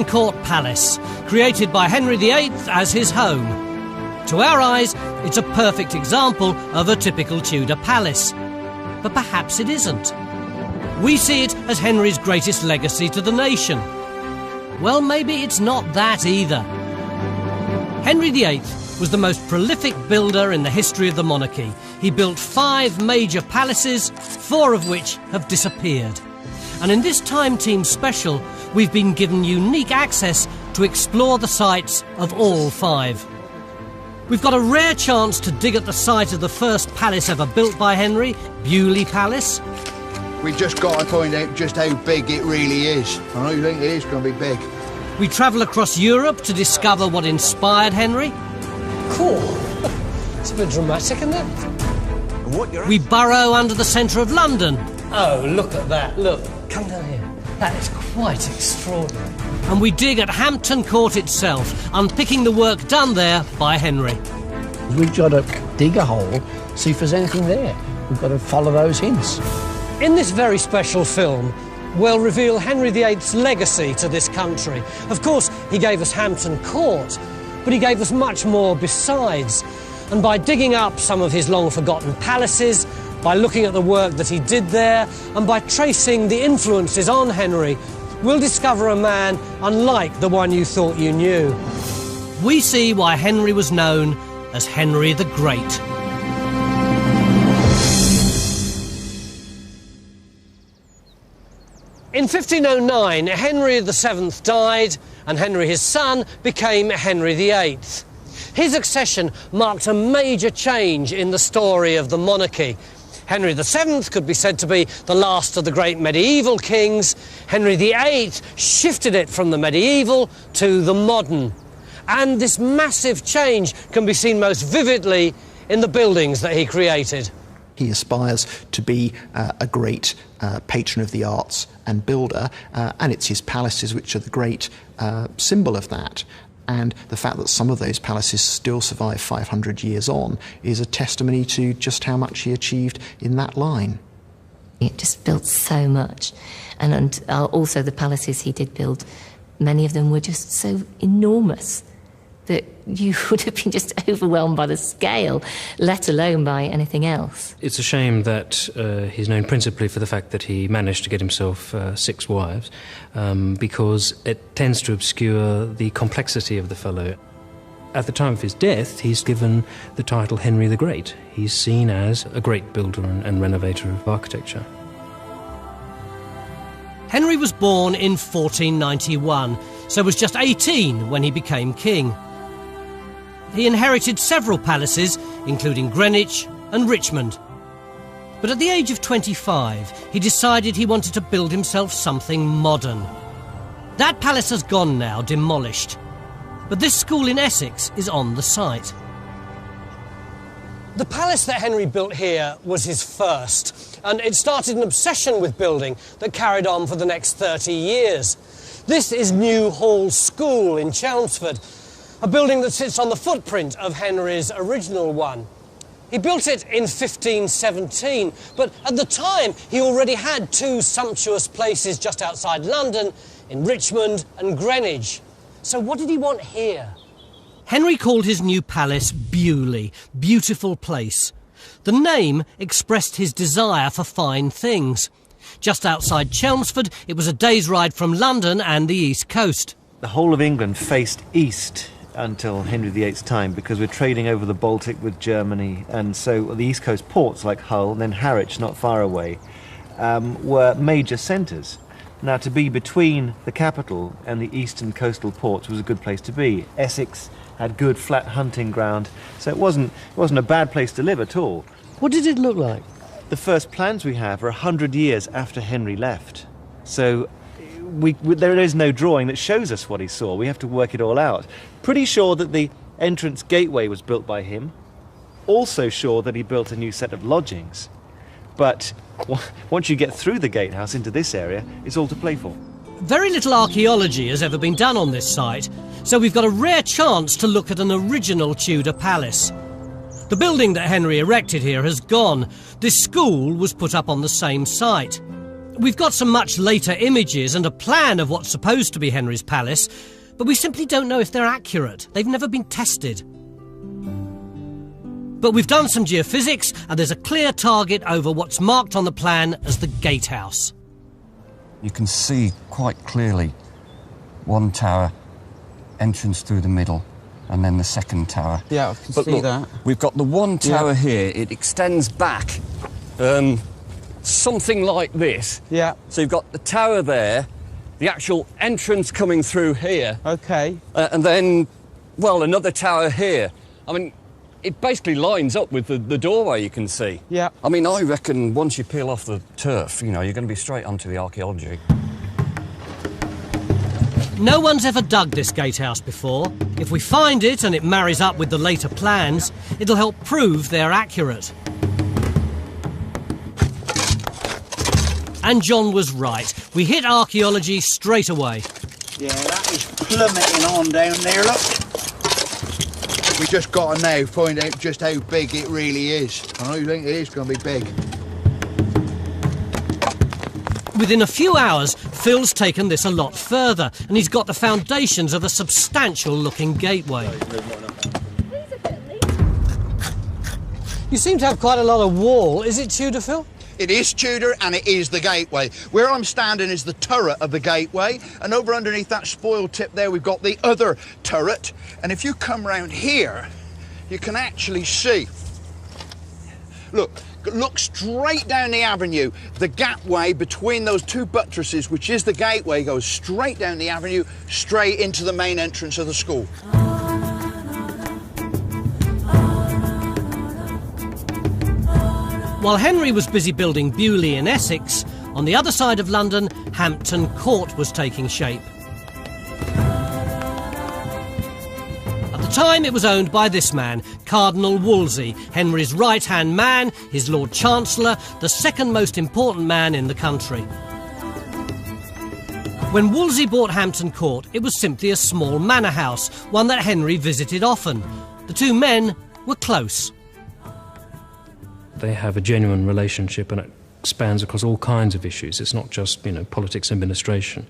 Acton Court Palace, created by Henry VIII as his home. To our eyes, it's a perfect example of a typical Tudor palace. But perhaps it isn't. We see it as Henry's greatest legacy to the nation. Well, maybe it's not that either. Henry VIII was the most prolific builder in the history of the monarchy. He built 5 major palaces, 4 of which have disappeared. And in this Time Team special, we've been given unique access to explore the sites of all 5. We've got a rare chance to dig at the site of the first palace ever built by Henry, Beaulieu Palace. We've just got to find out just how big it really is. I think it is going to be big. We travel across Europe to discover what inspired Henry. Cool. It's a bit dramatic, isn't it? We burrow under the centre of London. Oh, look at that. Look, come down here. That is quite extraordinary. And we dig at Hampton Court itself, unpicking the work done there by Henry. We've got to dig a hole, see if there's anything there. We've got to follow those hints. In this very special film, we'll reveal Henry VIII's legacy to this country. Of course, he gave us Hampton Court, but he gave us much more besides. And by digging up some of his long-forgotten palaces, by looking at the work that he did there, and by tracing the influences on Henry, we'll discover a man unlike the one you thought you knew. We see why Henry was known as Henry the Great. In 1509, Henry VII died, and Henry, his son, became Henry VIII. His accession marked a major change in the story of the monarchy. Henry VII could be said to be the last of the great medieval kings. Henry VIII shifted it from the medieval to the modern. And this massive change can be seen most vividly in the buildings that he created. He aspires to be a great patron of the arts and builder, and it's his palaces which are the great symbol of that. And the fact that some of those palaces still survive 500 years on is a testimony to just how much he achieved in that line. It just built so much. And also the palaces he did build, many of them were just so enormous that you would have been just overwhelmed by the scale, let alone by anything else. It's a shame that he's known principally for the fact that he managed to get himself 6 wives, because it tends to obscure the complexity of the fellow. At the time of his death, he's given the title Henry the Great. He's seen as a great builder and renovator of architecture. Henry was born in 1491, so was just 18 when he became king. He inherited several palaces, including Greenwich and Richmond. But at the age of 25, he decided he wanted to build himself something modern. That palace has gone now, demolished. But this school in Essex is on the site. The palace that Henry built here was his first, and it started an obsession with building that carried on for the next 30 years. This is New Hall School in Chelmsford, a building that sits on the footprint of Henry's original one. He built it in 1517, but at the time he already had 2 sumptuous places just outside London, in Richmond and Greenwich. So what did he want here? Henry called his new palace Beaulieu, beautiful place. The name expressed his desire for fine things. Just outside Chelmsford, it was a day's ride from London and the East Coast. The whole of England faced east until Henry VIII's time, because we're trading over the Baltic with Germany, and so the East Coast ports like Hull and then Harwich, not far away, were major centres. Now, to be between the capital and the eastern coastal ports was a good place to be. Essex had good flat hunting ground, so it wasn't a bad place to live at all. What did it look like? The first plans we have are 100 years after Henry left, so there is no drawing that shows us what he saw. We have to work it all out. Pretty sure that the entrance gateway was built by him. Also sure that he built a new set of lodgings. But once you get through the gatehouse into this area, it's all to play for. Very little archaeology has ever been done on this site, so we've got a rare chance to look at an original Tudor palace. The building that Henry erected here has gone. This school was put up on the same site. We've got some much later images and a plan of what's supposed to be Henry's palace, but we simply don't know if they're accurate. They've never been tested. But we've done some geophysics, and there's a clear target over what's marked on the plan as the gatehouse. You can see quite clearly one tower, entrance through the middle, and then the second tower. Yeah, I can see that. We've got the one tower here. It extends back something like this. Yeah. So you've got the tower there, the actual entrance coming through here. OK. And then, well, another tower here. I mean, it basically lines up with the doorway you can see. Yeah. I mean, I reckon once you peel off the turf, you know, you're going to be straight onto the archaeology. No one's ever dug this gatehouse before. If we find it and it marries up with the later plans, it'll help prove they're accurate. And John was right. We hit archaeology straight away. Yeah, that is plummeting on down there, look. We just got to now find out just how big it really is. I think it is going to be big. Within a few hours, Phil's taken this a lot further, and he's got the foundations of a substantial-looking gateway. You seem to have quite a lot of wall. Is it Tudor, Phil? It is Tudor, and it is the gateway. Where I'm standing is the turret of the gateway, and over underneath that spoil tip there, we've got the other turret. And if you come round here, you can actually see. Look straight down the avenue. The gateway between those two buttresses, which is the gateway, goes straight down the avenue, straight into the main entrance of the school. While Henry was busy building Beaulieu in Essex, on the other side of London, Hampton Court was taking shape. At the time, it was owned by this man, Cardinal Wolsey, Henry's right-hand man, his Lord Chancellor, the second most important man in the country. When Wolsey bought Hampton Court, it was simply a small manor house, one that Henry visited often. The two men were close. They have a genuine relationship, and it spans across all kinds of issues. It's not just, you know, politics and administration.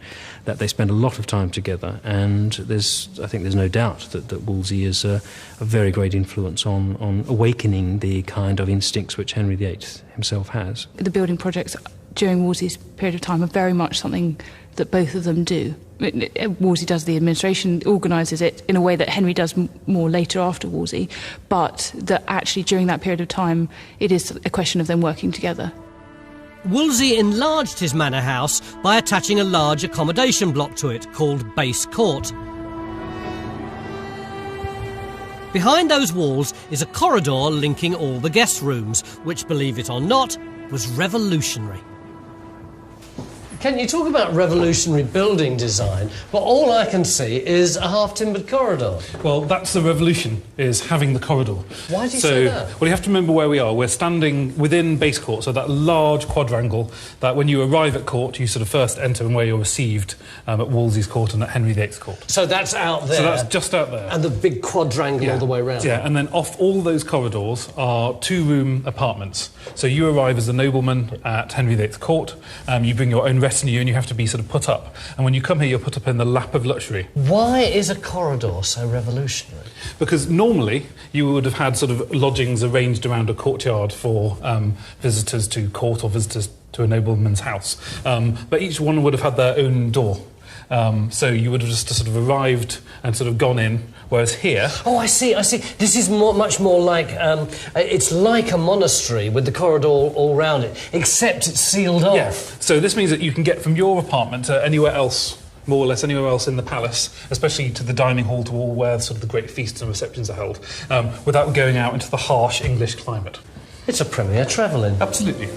That they spend a lot of time together, and I think there's no doubt that Wolsey is a very great influence on awakening the kind of instincts which Henry VIII himself has. The building projects during Wolsey's period of time are very much something that both of them do. Wolsey does the administration, organises it in a way that Henry does more later after Wolsey, but that actually during that period of time it is a question of them working together. Wolsey enlarged his manor house by attaching a large accommodation block to it called Base Court. Behind those walls is a corridor linking all the guest rooms, which, believe it or not, was revolutionary. Ken, you talk about revolutionary building design, but all I can see is a half-timbered corridor. Well, that's the revolution, is having the corridor. Why do you say that? Well, you have to remember where we are. We're standing within Base Court, so that large quadrangle that when you arrive at court, you sort of first enter and where you're received at Wolsey's court and at Henry VIII's court. So that's out there? So that's just out there. And the big quadrangle all the way around? Yeah, and then off all those corridors are two-room apartments. So you arrive as a nobleman at Henry VIII's court, you bring your own retinue and you have to be sort of put up. And when you come here, you're put up in the lap of luxury. Why is a corridor so revolutionary? Because normally you would have had sort of lodgings arranged around a courtyard for visitors to court or visitors to a nobleman's house. But each one would have had their own door. So you would have just sort of arrived and sort of gone in, whereas here... Oh, I see. This is much more like... it's like a monastery with the corridor all round it, except it's sealed off. Yeah, so this means that you can get from your apartment to anywhere else, more or less anywhere else in the palace, especially to the dining hall, to all where sort of the great feasts and receptions are held, without going out into the harsh English climate. It's a premier travelling. Absolutely.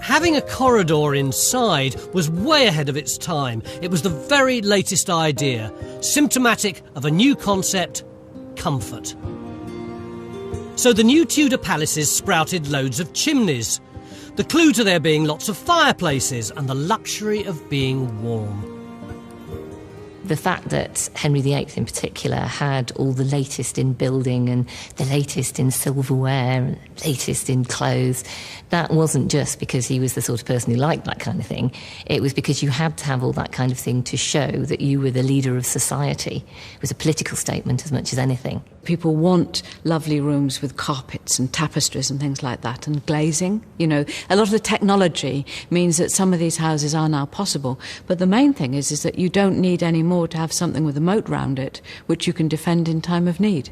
Having a corridor inside was way ahead of its time. It was the very latest idea, symptomatic of a new concept, comfort. So the new Tudor palaces sprouted loads of chimneys, the clue to there being lots of fireplaces and the luxury of being warm. The fact that Henry VIII in particular had all the latest in building and the latest in silverware and latest in clothes, that wasn't just because he was the sort of person who liked that kind of thing. It was because you had to have all that kind of thing to show that you were the leader of society. It was a political statement as much as anything. People want lovely rooms with carpets and tapestries and things like that, and glazing. You know, a lot of the technology means that some of these houses are now possible. But the main thing is that you don't need any more to have something with a moat round it, which you can defend in time of need.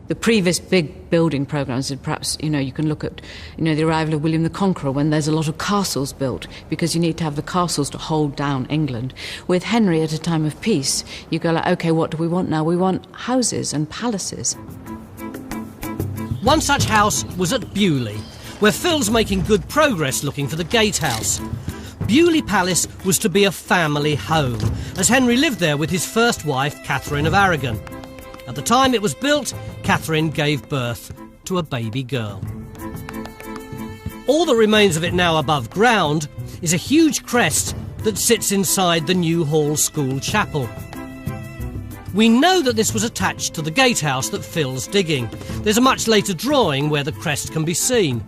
The previous big building programmes, perhaps, you know, you can look at, you know, the arrival of William the Conqueror, when there's a lot of castles built, because you need to have the castles to hold down England. With Henry at a time of peace, you go like, OK, what do we want now? We want houses and palaces. One such house was at Beaulieu, where Phil's making good progress looking for the gatehouse. Beaulieu Palace was to be a family home, as Henry lived there with his first wife, Catherine of Aragon. At the time it was built, Catherine gave birth to a baby girl. All that remains of it now above ground is a huge crest that sits inside the New Hall School chapel. We know that this was attached to the gatehouse that Phil's digging. There's a much later drawing where the crest can be seen.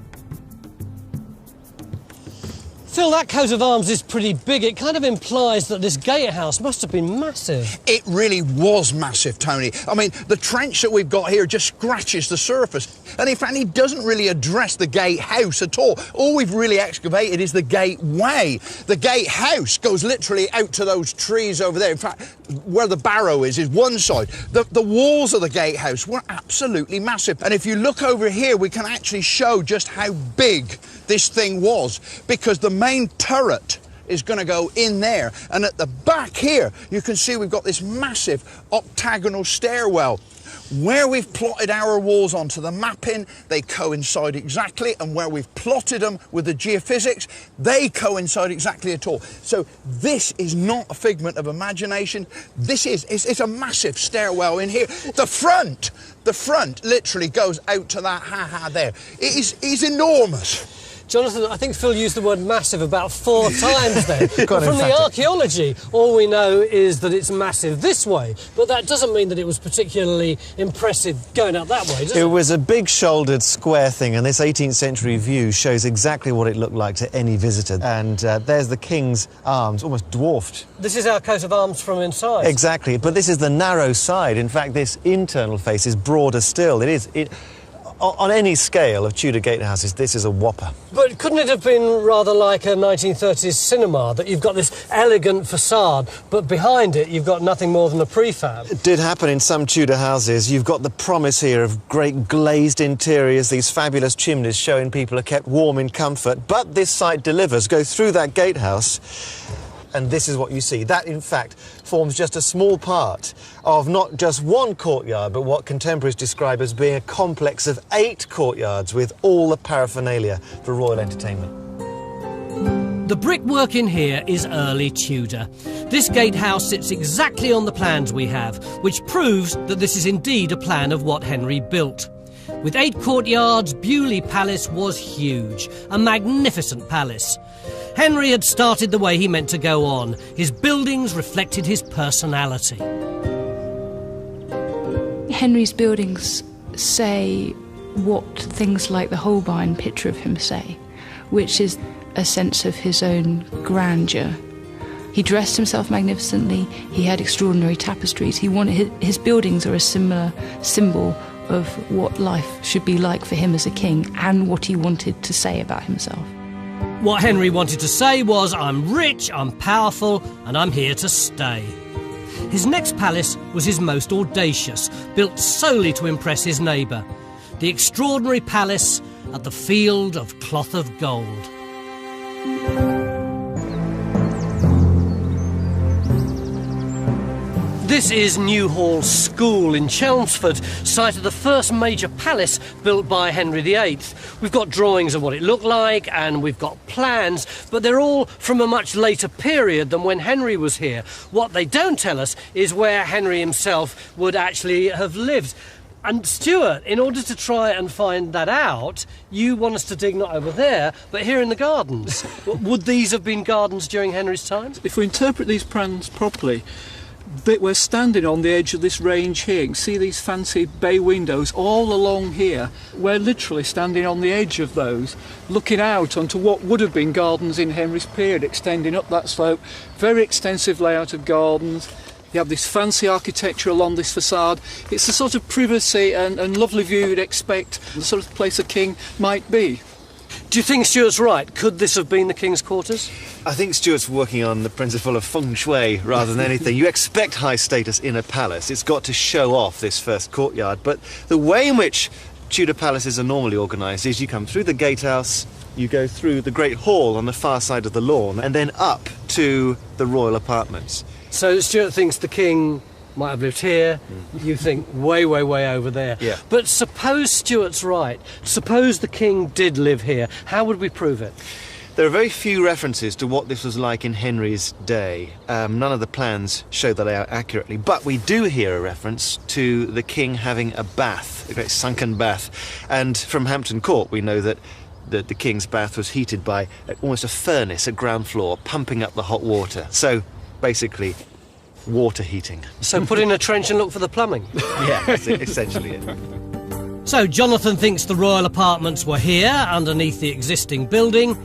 Phil, that coat of arms is pretty big. It kind of implies that this gatehouse must have been massive. It really was massive, Tony. I mean, the trench that we've got here just scratches the surface. And in fact, it doesn't really address the gatehouse at all. All we've really excavated is the gateway. The gatehouse goes literally out to those trees over there. In fact, where the barrow is one side. The walls of the gatehouse were absolutely massive. And if you look over here, we can actually show just how big this thing was, because the main turret is going to go in there, and at the back here you can see we've got this massive octagonal stairwell. Where we've plotted our walls onto the mapping, they coincide exactly, and where we've plotted them with the geophysics, they coincide exactly at all. So this is not a figment of imagination. This is, it's a massive stairwell in here. The front literally goes out to that ha-ha there. It is enormous. Jonathan, I think Phil used the word massive about 4 times there. But from the archaeology, all we know is that it's massive this way. But that doesn't mean that it was particularly impressive going out that way, does it? It was a big-shouldered square thing, and this 18th century view shows exactly what it looked like to any visitor. And there's the King's arms, almost dwarfed. This is our coat of arms from inside. Exactly, but this is the narrow side. In fact, this internal face is broader still. On any scale of Tudor gatehouses, this is a whopper. But couldn't it have been rather like a 1930s cinema, that you've got this elegant facade, but behind it you've got nothing more than a prefab? It did happen in some Tudor houses. You've got the promise here of great glazed interiors, these fabulous chimneys showing people are kept warm in comfort. But this site delivers. Go through that gatehouse, and this is what you see. That, in fact, forms just a small part of not just one courtyard, but what contemporaries describe as being a complex of 8 courtyards with all the paraphernalia for royal entertainment. The brickwork in here is early Tudor. This gatehouse sits exactly on the plans we have, which proves that this is indeed a plan of what Henry built. With 8 courtyards, Beaulieu Palace was huge, a magnificent palace. Henry had started the way he meant to go on. His buildings reflected his personality. Henry's buildings say what things like the Holbein picture of him say, which is a sense of his own grandeur. He dressed himself magnificently, he had extraordinary tapestries. His buildings are a similar symbol of what life should be like for him as a king and what he wanted to say about himself. What Henry wanted to say was, I'm rich, I'm powerful, and I'm here to stay. His next palace was his most audacious, built solely to impress his neighbour. The extraordinary palace at the Field of Cloth of Gold. This is New Hall School in Chelmsford, site of the first major palace built by Henry VIII. We've got drawings of what it looked like, and we've got plans, but they're all from a much later period than when Henry was here. What they don't tell us is where Henry himself would actually have lived. And Stuart, in order to try and find that out, you want us to dig not over there, but here in the gardens. Would these have been gardens during Henry's time? If we interpret these plans properly, We're standing on the edge of this range here. You can see these fancy bay windows all along here. We're literally standing on the edge of those, looking out onto what would have been gardens in Henry's period, extending up that slope. Very extensive layout of gardens. You have this fancy architecture along this facade. It's the sort of privacy and lovely view you'd expect, the sort of place a king might be. Do you think Stuart's right? Could this have been the king's quarters? I think Stuart's working on the principle of feng shui rather than anything. You expect high status in a palace. It's got to show off this first courtyard. But the way in which Tudor palaces are normally organised is you come through the gatehouse, you go through the great hall on the far side of the lawn, and then up to the royal apartments. So Stuart thinks the king might have lived here, you think way, way, way over there. Yeah. But suppose Stuart's right. Suppose the king did live here. How would we prove it? There are very few references to what this was like in Henry's day. None of the plans show the layout accurately, but we do hear a reference to the king having a bath, a great sunken bath. And from Hampton Court we know that the king's bath was heated by almost a furnace at ground floor, pumping up the hot water. So basically water heating. So put in a trench and look for the plumbing. Yeah, that's essentially it. So Jonathan thinks the royal apartments were here, underneath the existing building,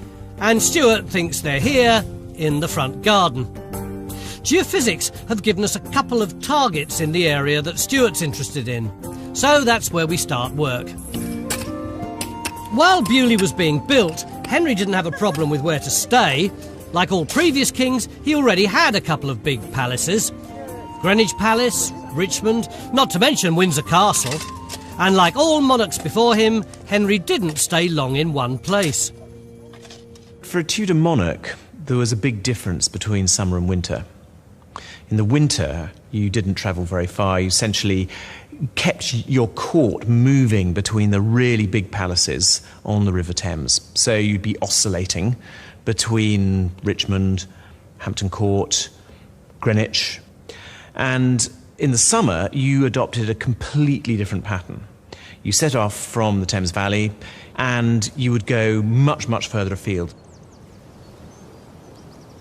and Stuart thinks they're here, in the front garden. Geophysics have given us a couple of targets in the area that Stuart's interested in, so that's where we start work. While Beaulieu was being built, Henry didn't have a problem with where to stay. Like all previous kings, he already had a couple of big palaces. Greenwich Palace, Richmond, not to mention Windsor Castle. And like all monarchs before him, Henry didn't stay long in one place. For a Tudor monarch, there was a big difference between summer and winter. In the winter, you didn't travel very far. You essentially kept your court moving between the really big palaces on the River Thames. So you'd be oscillating between Richmond, Hampton Court, Greenwich. And in the summer, you adopted a completely different pattern. You set off from the Thames Valley and you would go much, much further afield.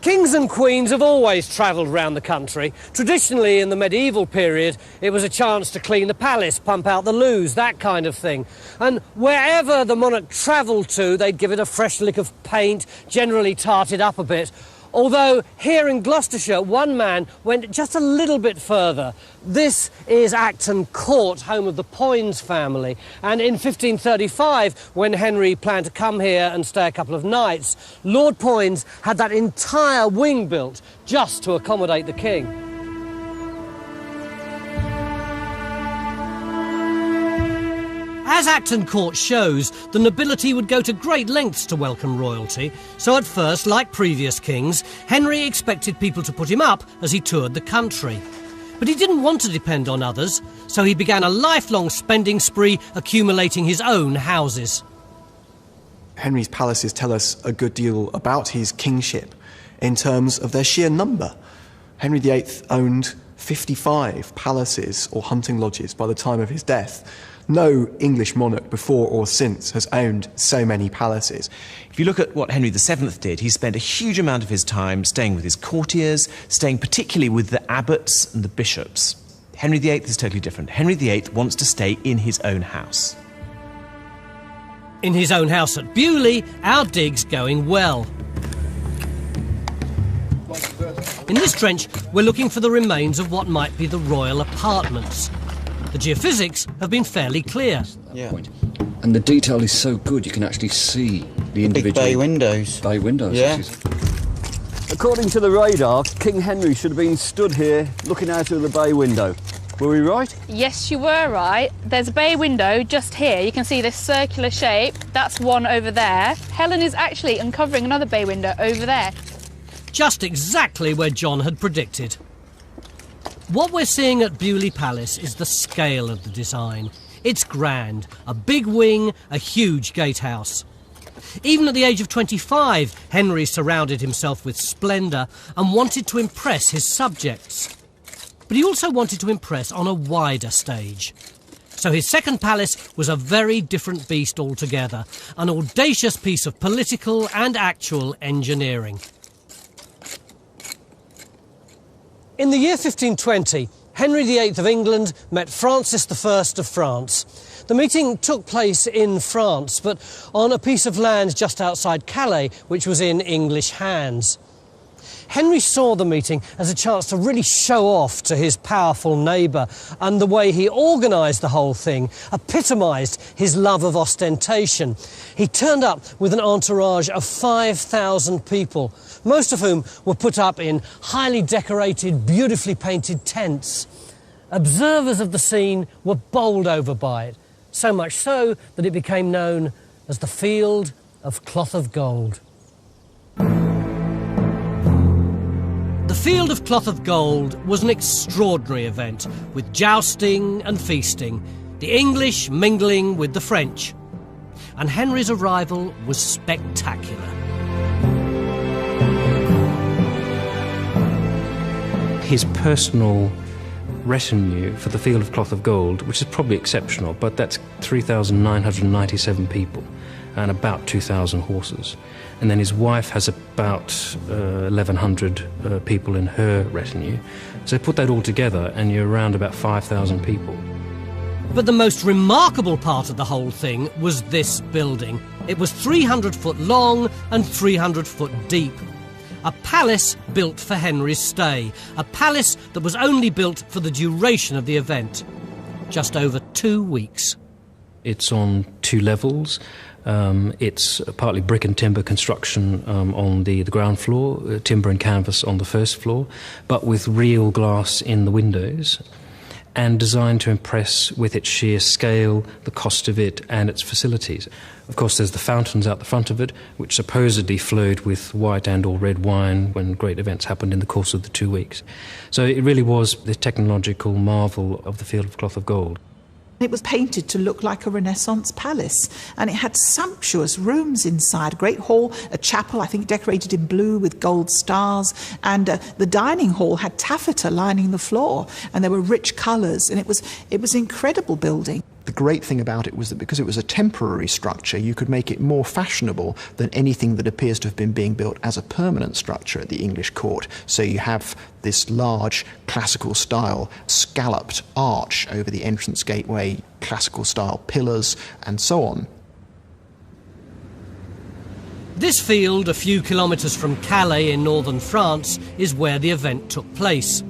Kings and queens have always travelled round the country. Traditionally, in the medieval period, it was a chance to clean the palace, pump out the loos, that kind of thing. And wherever the monarch travelled to, they'd give it a fresh lick of paint, generally tart it up a bit. Although here in Gloucestershire, one man went just a little bit further. This is Acton Court, home of the Poyns family. And in 1535, when Henry planned to come here and stay a couple of nights, Lord Poyns had that entire wing built just to accommodate the king. As Acton Court shows, the nobility would go to great lengths to welcome royalty, so at first, like previous kings, Henry expected people to put him up as he toured the country. But he didn't want to depend on others, so he began a lifelong spending spree accumulating his own houses. Henry's palaces tell us a good deal about his kingship in terms of their sheer number. Henry VIII owned 55 palaces or hunting lodges by the time of his death. No English monarch before or since has owned so many palaces. If you look at what Henry VII did, he spent a huge amount of his time staying with his courtiers, staying particularly with the abbots and the bishops. Henry VIII is totally different. Henry VIII wants to stay in his own house. In his own house at Beaulieu, our dig's going well. In this trench, we're looking for the remains of what might be the royal apartments. The geophysics have been fairly clear. Yeah. And the detail is so good, you can actually see the individual... Big bay windows. Bay windows, yeah. According to the radar, King Henry should have been stood here looking out of the bay window. Were we right? Yes, you were right. There's a bay window just here. You can see this circular shape. That's one over there. Helen is actually uncovering another bay window over there. Just exactly where John had predicted. What we're seeing at Beaulieu Palace is the scale of the design. It's grand, a big wing, a huge gatehouse. Even at the age of 25, Henry surrounded himself with splendour and wanted to impress his subjects. But he also wanted to impress on a wider stage. So his second palace was a very different beast altogether, an audacious piece of political and actual engineering. In the year 1520, Henry VIII of England met Francis I of France. The meeting took place in France, but on a piece of land just outside Calais, which was in English hands. Henry saw the meeting as a chance to really show off to his powerful neighbour, and the way he organised the whole thing epitomised his love of ostentation. He turned up with an entourage of 5,000 people, most of whom were put up in highly decorated, beautifully painted tents. Observers of the scene were bowled over by it, so much so that it became known as the Field of Cloth of Gold. The Field of Cloth of Gold was an extraordinary event, with jousting and feasting, the English mingling with the French. And Henry's arrival was spectacular. His personal retinue for the Field of Cloth of Gold, which is probably exceptional, but that's 3,997 people and about 2,000 horses. And then his wife has about 1,100 people in her retinue. So put that all together and you're around about 5,000 people. But the most remarkable part of the whole thing was this building. It was 300 foot long and 300 foot deep. A palace built for Henry's stay. A palace that was only built for the duration of the event. Just over 2 weeks. It's on 2 levels. It's partly brick and timber construction on the ground floor, timber and canvas on the first floor, but with real glass in the windows, and designed to impress with its sheer scale, the cost of it, and its facilities. Of course, there's the fountains out the front of it, which supposedly flowed with white and or red wine when great events happened in the course of the 2 weeks. So it really was the technological marvel of the Field of Cloth of Gold. It was painted to look like a Renaissance palace, and it had sumptuous rooms inside, a great hall, a chapel, I think decorated in blue with gold stars, and the dining hall had taffeta lining the floor, and there were rich colours, and it was an incredible building. The great thing about it was that because it was a temporary structure, you could make it more fashionable than anything that appears to have been being built as a permanent structure at the English court. So you have this large classical style scalloped arch over the entrance gateway, classical style pillars, and so on. This field, a few kilometres from Calais in northern France, is where the event took place.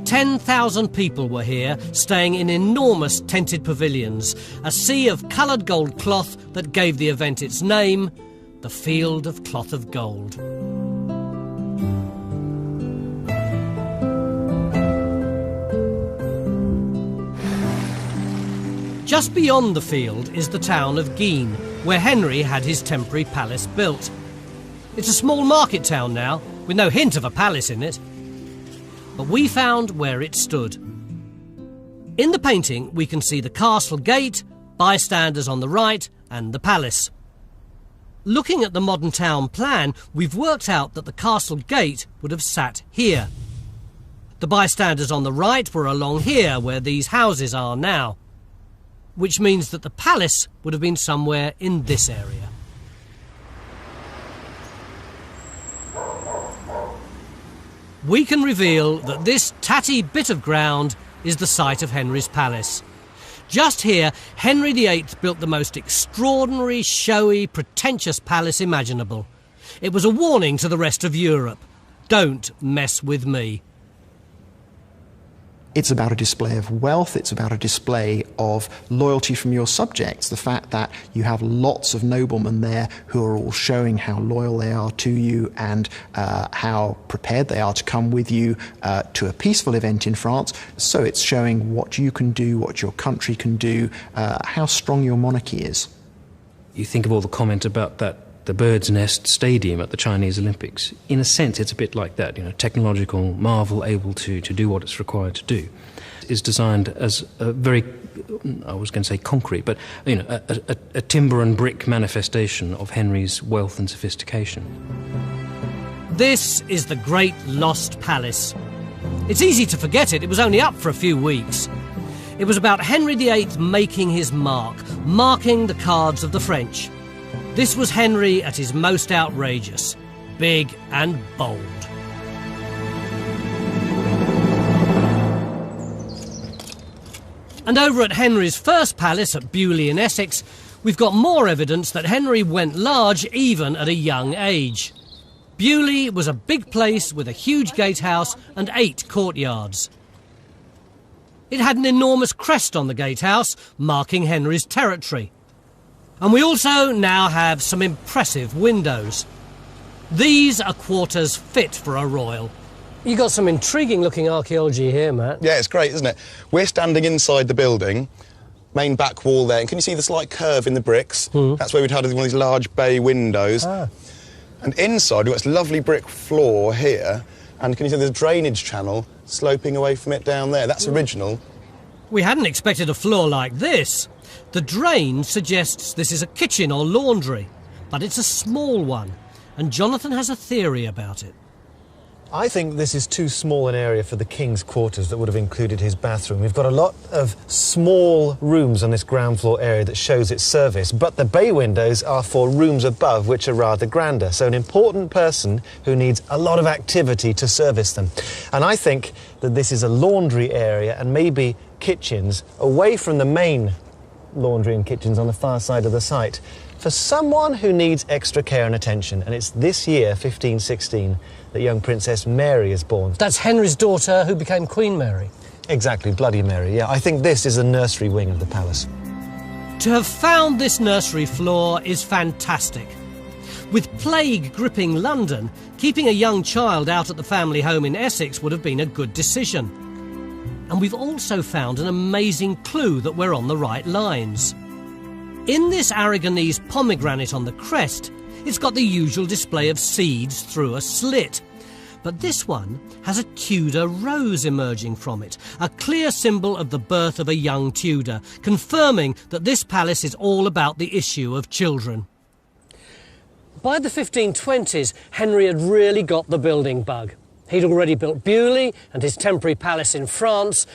10,000 people were here, staying in enormous tented pavilions, a sea of coloured gold cloth that gave the event its name, the Field of Cloth of Gold. Just beyond the field is the town of Guisnes, where Henry had his temporary palace built. It's a small market town now, with no hint of a palace in it. But we found where it stood. In the painting, we can see the castle gate, bystanders on the right, and the palace. Looking at the modern town plan, we've worked out that the castle gate would have sat here. The bystanders on the right were along here, where these houses are now, which means that the palace would have been somewhere in this area. We can reveal that this tatty bit of ground is the site of Henry's palace. Just here, Henry VIII built the most extraordinary, showy, pretentious palace imaginable. It was a warning to the rest of Europe. Don't mess with me. It's about a display of wealth, it's about a display of loyalty from your subjects. The fact that you have lots of noblemen there who are all showing how loyal they are to you and how prepared they are to come with you to a peaceful event in France. So it's showing what you can do, what your country can do, how strong your monarchy is. You think of all the comment about the Bird's Nest Stadium at the Chinese Olympics. In a sense, it's a bit like that, technological marvel able to do what it's required to do. It's designed as a very, I was going to say concrete, but a timber and brick manifestation of Henry's wealth and sophistication. This is the Great Lost Palace. It's easy to forget it was only up for a few weeks. It was about Henry VIII making his mark, marking the cards of the French. This was Henry at his most outrageous, big and bold. And over at Henry's first palace at Beaulieu in Essex, we've got more evidence that Henry went large even at a young age. Beaulieu was a big place with a huge gatehouse and 8 courtyards. It had an enormous crest on the gatehouse, marking Henry's territory. And we also now have some impressive windows. These are quarters fit for a royal. You got some intriguing looking archaeology here, Matt. Yeah, it's great, isn't it? We're standing inside the building, main back wall there, and can you see the slight curve in the bricks? That's where we'd had one of these large bay windows. And inside, we've got this lovely brick floor here, and can you see there's a drainage channel sloping away from it down there? That's original. We hadn't expected a floor like this. The drain suggests this is a kitchen or laundry, but it's a small one, and Jonathan has a theory about it. I think this is too small an area for the king's quarters that would have included his bathroom. We've got a lot of small rooms on this ground floor area that shows its service, but the bay windows are for rooms above, which are rather grander. So an important person who needs a lot of activity to service them. And I think that this is a laundry area and maybe kitchens away from the main laundry and kitchens on the far side of the site for someone who needs extra care and attention. And it's this year, 1516, that young Princess Mary is born. That's Henry's daughter who became Queen Mary. Exactly, Bloody Mary, yeah. I think this is the nursery wing of the palace. To have found this nursery floor is fantastic. With plague gripping London, keeping a young child out at the family home in Essex would have been a good decision. And we've also found an amazing clue that we're on the right lines. In this Aragonese pomegranate on the crest, it's got the usual display of seeds through a slit. But this one has a Tudor rose emerging from it, a clear symbol of the birth of a young Tudor, confirming that this palace is all about the issue of children. By the 1520s, Henry had really got the building bug. He'd already built Beaulieu and his temporary palace in France,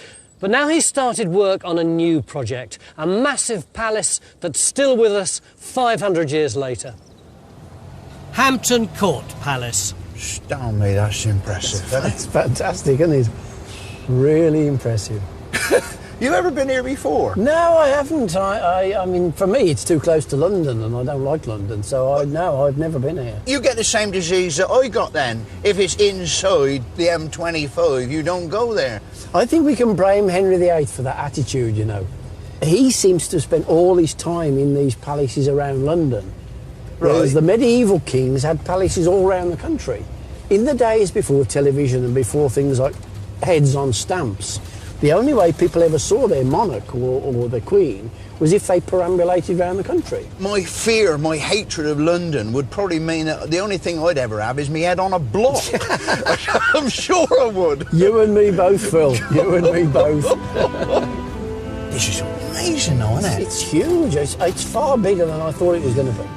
but now he started work on a new project, a massive palace that's still with us 500 years later. Hampton Court Palace. Darn me, that's impressive. That's fantastic, isn't it? Really impressive. You ever been here before? No, I haven't. I mean, for me, it's too close to London, and I don't like London, so no, I've never been here. You get the same disease that I got then. If it's inside the M25, you don't go there. I think we can blame Henry VIII for that attitude, you know. He seems to spend all his time in these palaces around London. Whereas the medieval kings had palaces all around the country. In the days before television and before things like heads on stamps, the only way people ever saw their monarch or their queen was if they perambulated around the country. My fear, my hatred of London would probably mean that the only thing I'd ever have is me head on a block. I'm sure I would. You and me both, Phil. You and me both. This is amazing, though, isn't it? It's huge. It's far bigger than I thought it was going to be.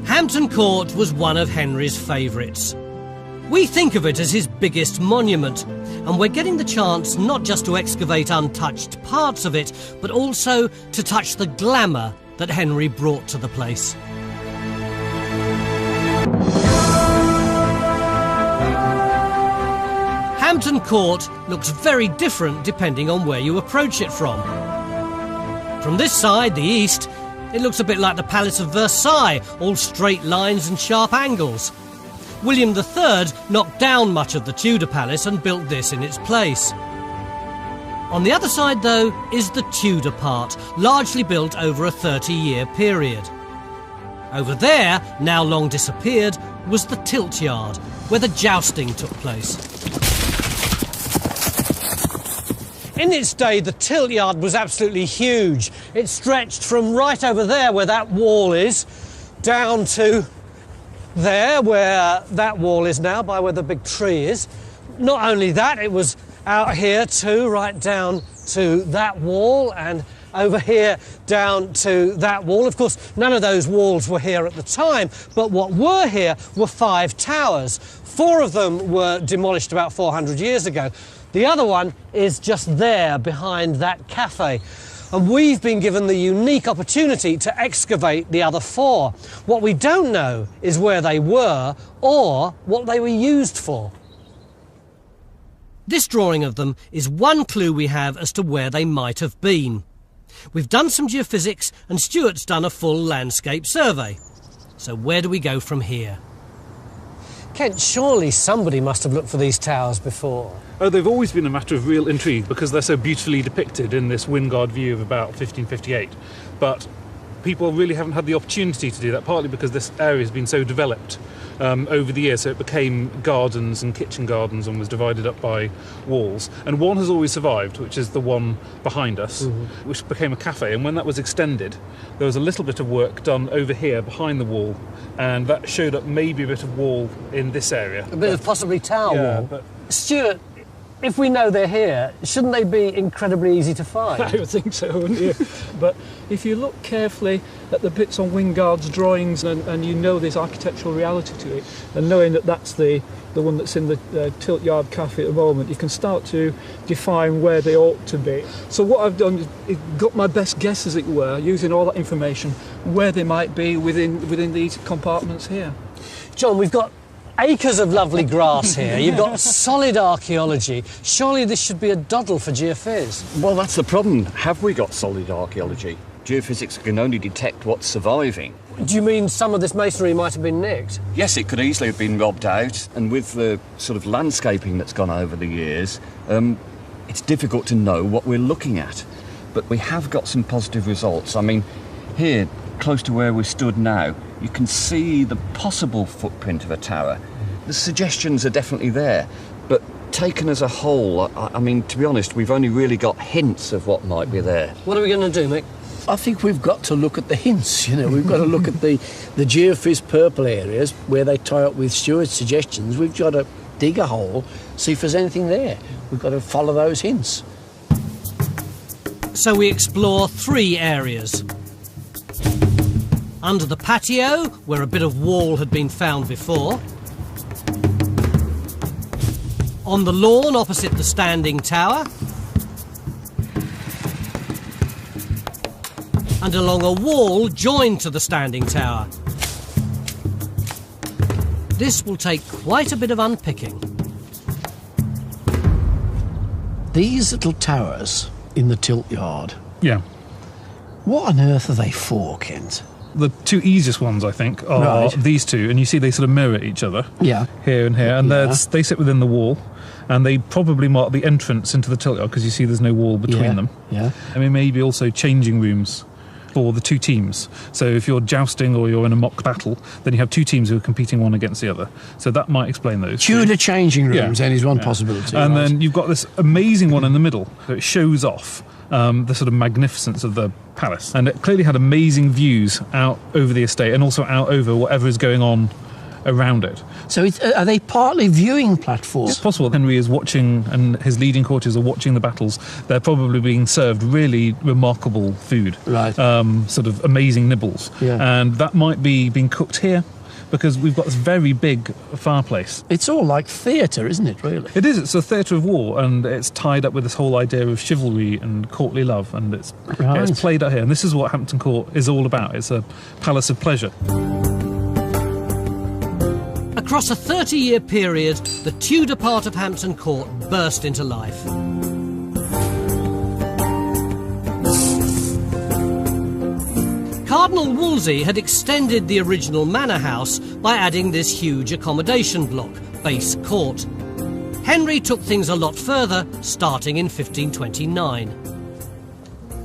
Hampton Court was one of Henry's favourites. We think of it as his biggest monument, and we're getting the chance not just to excavate untouched parts of it, but also to touch the glamour that Henry brought to the place. Hampton Court looks very different depending on where you approach it from. From this side, the east, it looks a bit like the Palace of Versailles, all straight lines and sharp angles. William III knocked down much of the Tudor palace and built this in its place. On the other side, though, is the Tudor part, largely built over a 30-year period. Over there, now long disappeared, was the tilt yard, where the jousting took place. In its day, the tilt yard was absolutely huge. It stretched from right over there, where that wall is, down to there, where that wall is now, by where the big tree is. Not only that, it was out here too, right down to that wall, and over here down to that wall. Of course, none of those walls were here at the time, but what were here were 5 towers. 4 of them were demolished about 400 years ago. The other one is just there behind that cafe. And we've been given the unique opportunity to excavate the other 4. What we don't know is where they were or what they were used for. This drawing of them is one clue we have as to where they might have been. We've done some geophysics and Stuart's done a full landscape survey. So where do we go from here? Kent, surely somebody must have looked for these towers before. Oh, they've always been a matter of real intrigue because they're so beautifully depicted in this Wingard view of about 1558. But people really haven't had the opportunity to do that, partly because this area has been so developed over the years, so it became gardens and kitchen gardens and was divided up by walls. And one has always survived, which is the one behind us, which became a cafe. And when that was extended, there was a little bit of work done over here behind the wall, and that showed up maybe a bit of wall in this area. A bit of possibly tower wall. But Stuart, if we know they're here, shouldn't they be incredibly easy to find? I would think so, wouldn't you? But if you look carefully at the bits on Wingard's drawings and you know there's architectural reality to it, and knowing that that's the one that's in the Tilt Yard Cafe at the moment, you can start to define where they ought to be. So what I've done is got my best guess, as it were, using all that information, where they might be within these compartments here. John, we've got acres of lovely grass here. You've got solid archaeology. Surely this should be a doddle for geophys. Well, that's the problem. Have we got solid archaeology? Geophysics can only detect what's surviving. Do you mean some of this masonry might have been nicked? Yes, it could easily have been robbed out, and with the sort of landscaping that's gone over the years, it's difficult to know what we're looking at. But we have got some positive results. I mean, here, close to where we stood now, you can see the possible footprint of a tower. The suggestions are definitely there, but taken as a whole, I mean, to be honest, we've only really got hints of what might be there. What are we going to do, Mick? I think we've got to look at the hints, you know. We've got to look at the geophys purple areas where they tie up with Stuart's suggestions. We've got to dig a hole, see if there's anything there. We've got to follow those hints. So we explore 3 areas. Under the patio, where a bit of wall had been found before. On the lawn opposite the standing tower. And along a wall joined to the standing tower. This will take quite a bit of unpicking. These little towers in the Tilt Yard. Yeah. What on earth are they for, Kent? The 2 easiest ones, I think, are these 2, and you see they sort of mirror each other. Yeah. Here and here, and they sit within the wall, and they probably mark the entrance into the tilt yard because you see there's no wall between them. Yeah. I mean, maybe also changing rooms for the 2 teams. So if you're jousting or you're in a mock battle, then you have 2 teams who are competing one against the other. So that might explain those. Tudor changing rooms then is one possibility. And then you've got this amazing one in the middle that shows off the sort of magnificence of the palace. And it clearly had amazing views out over the estate and also out over whatever is going on around it. So are they partly viewing platforms? It's possible. Henry is watching, and his leading courtiers are watching the battles. They're probably being served really remarkable food. Right. Sort of amazing nibbles. Yeah. And that might be being cooked here, because we've got this very big fireplace. It's all like theatre, isn't it, really? It is. It's a theatre of war, and it's tied up with this whole idea of chivalry and courtly love, and it's played out here. And this is what Hampton Court is all about. It's a palace of pleasure. Across a 30-year period, the Tudor part of Hampton Court burst into life. Cardinal Wolsey had extended the original manor house by adding this huge accommodation block, Base Court. Henry took things a lot further, starting in 1529.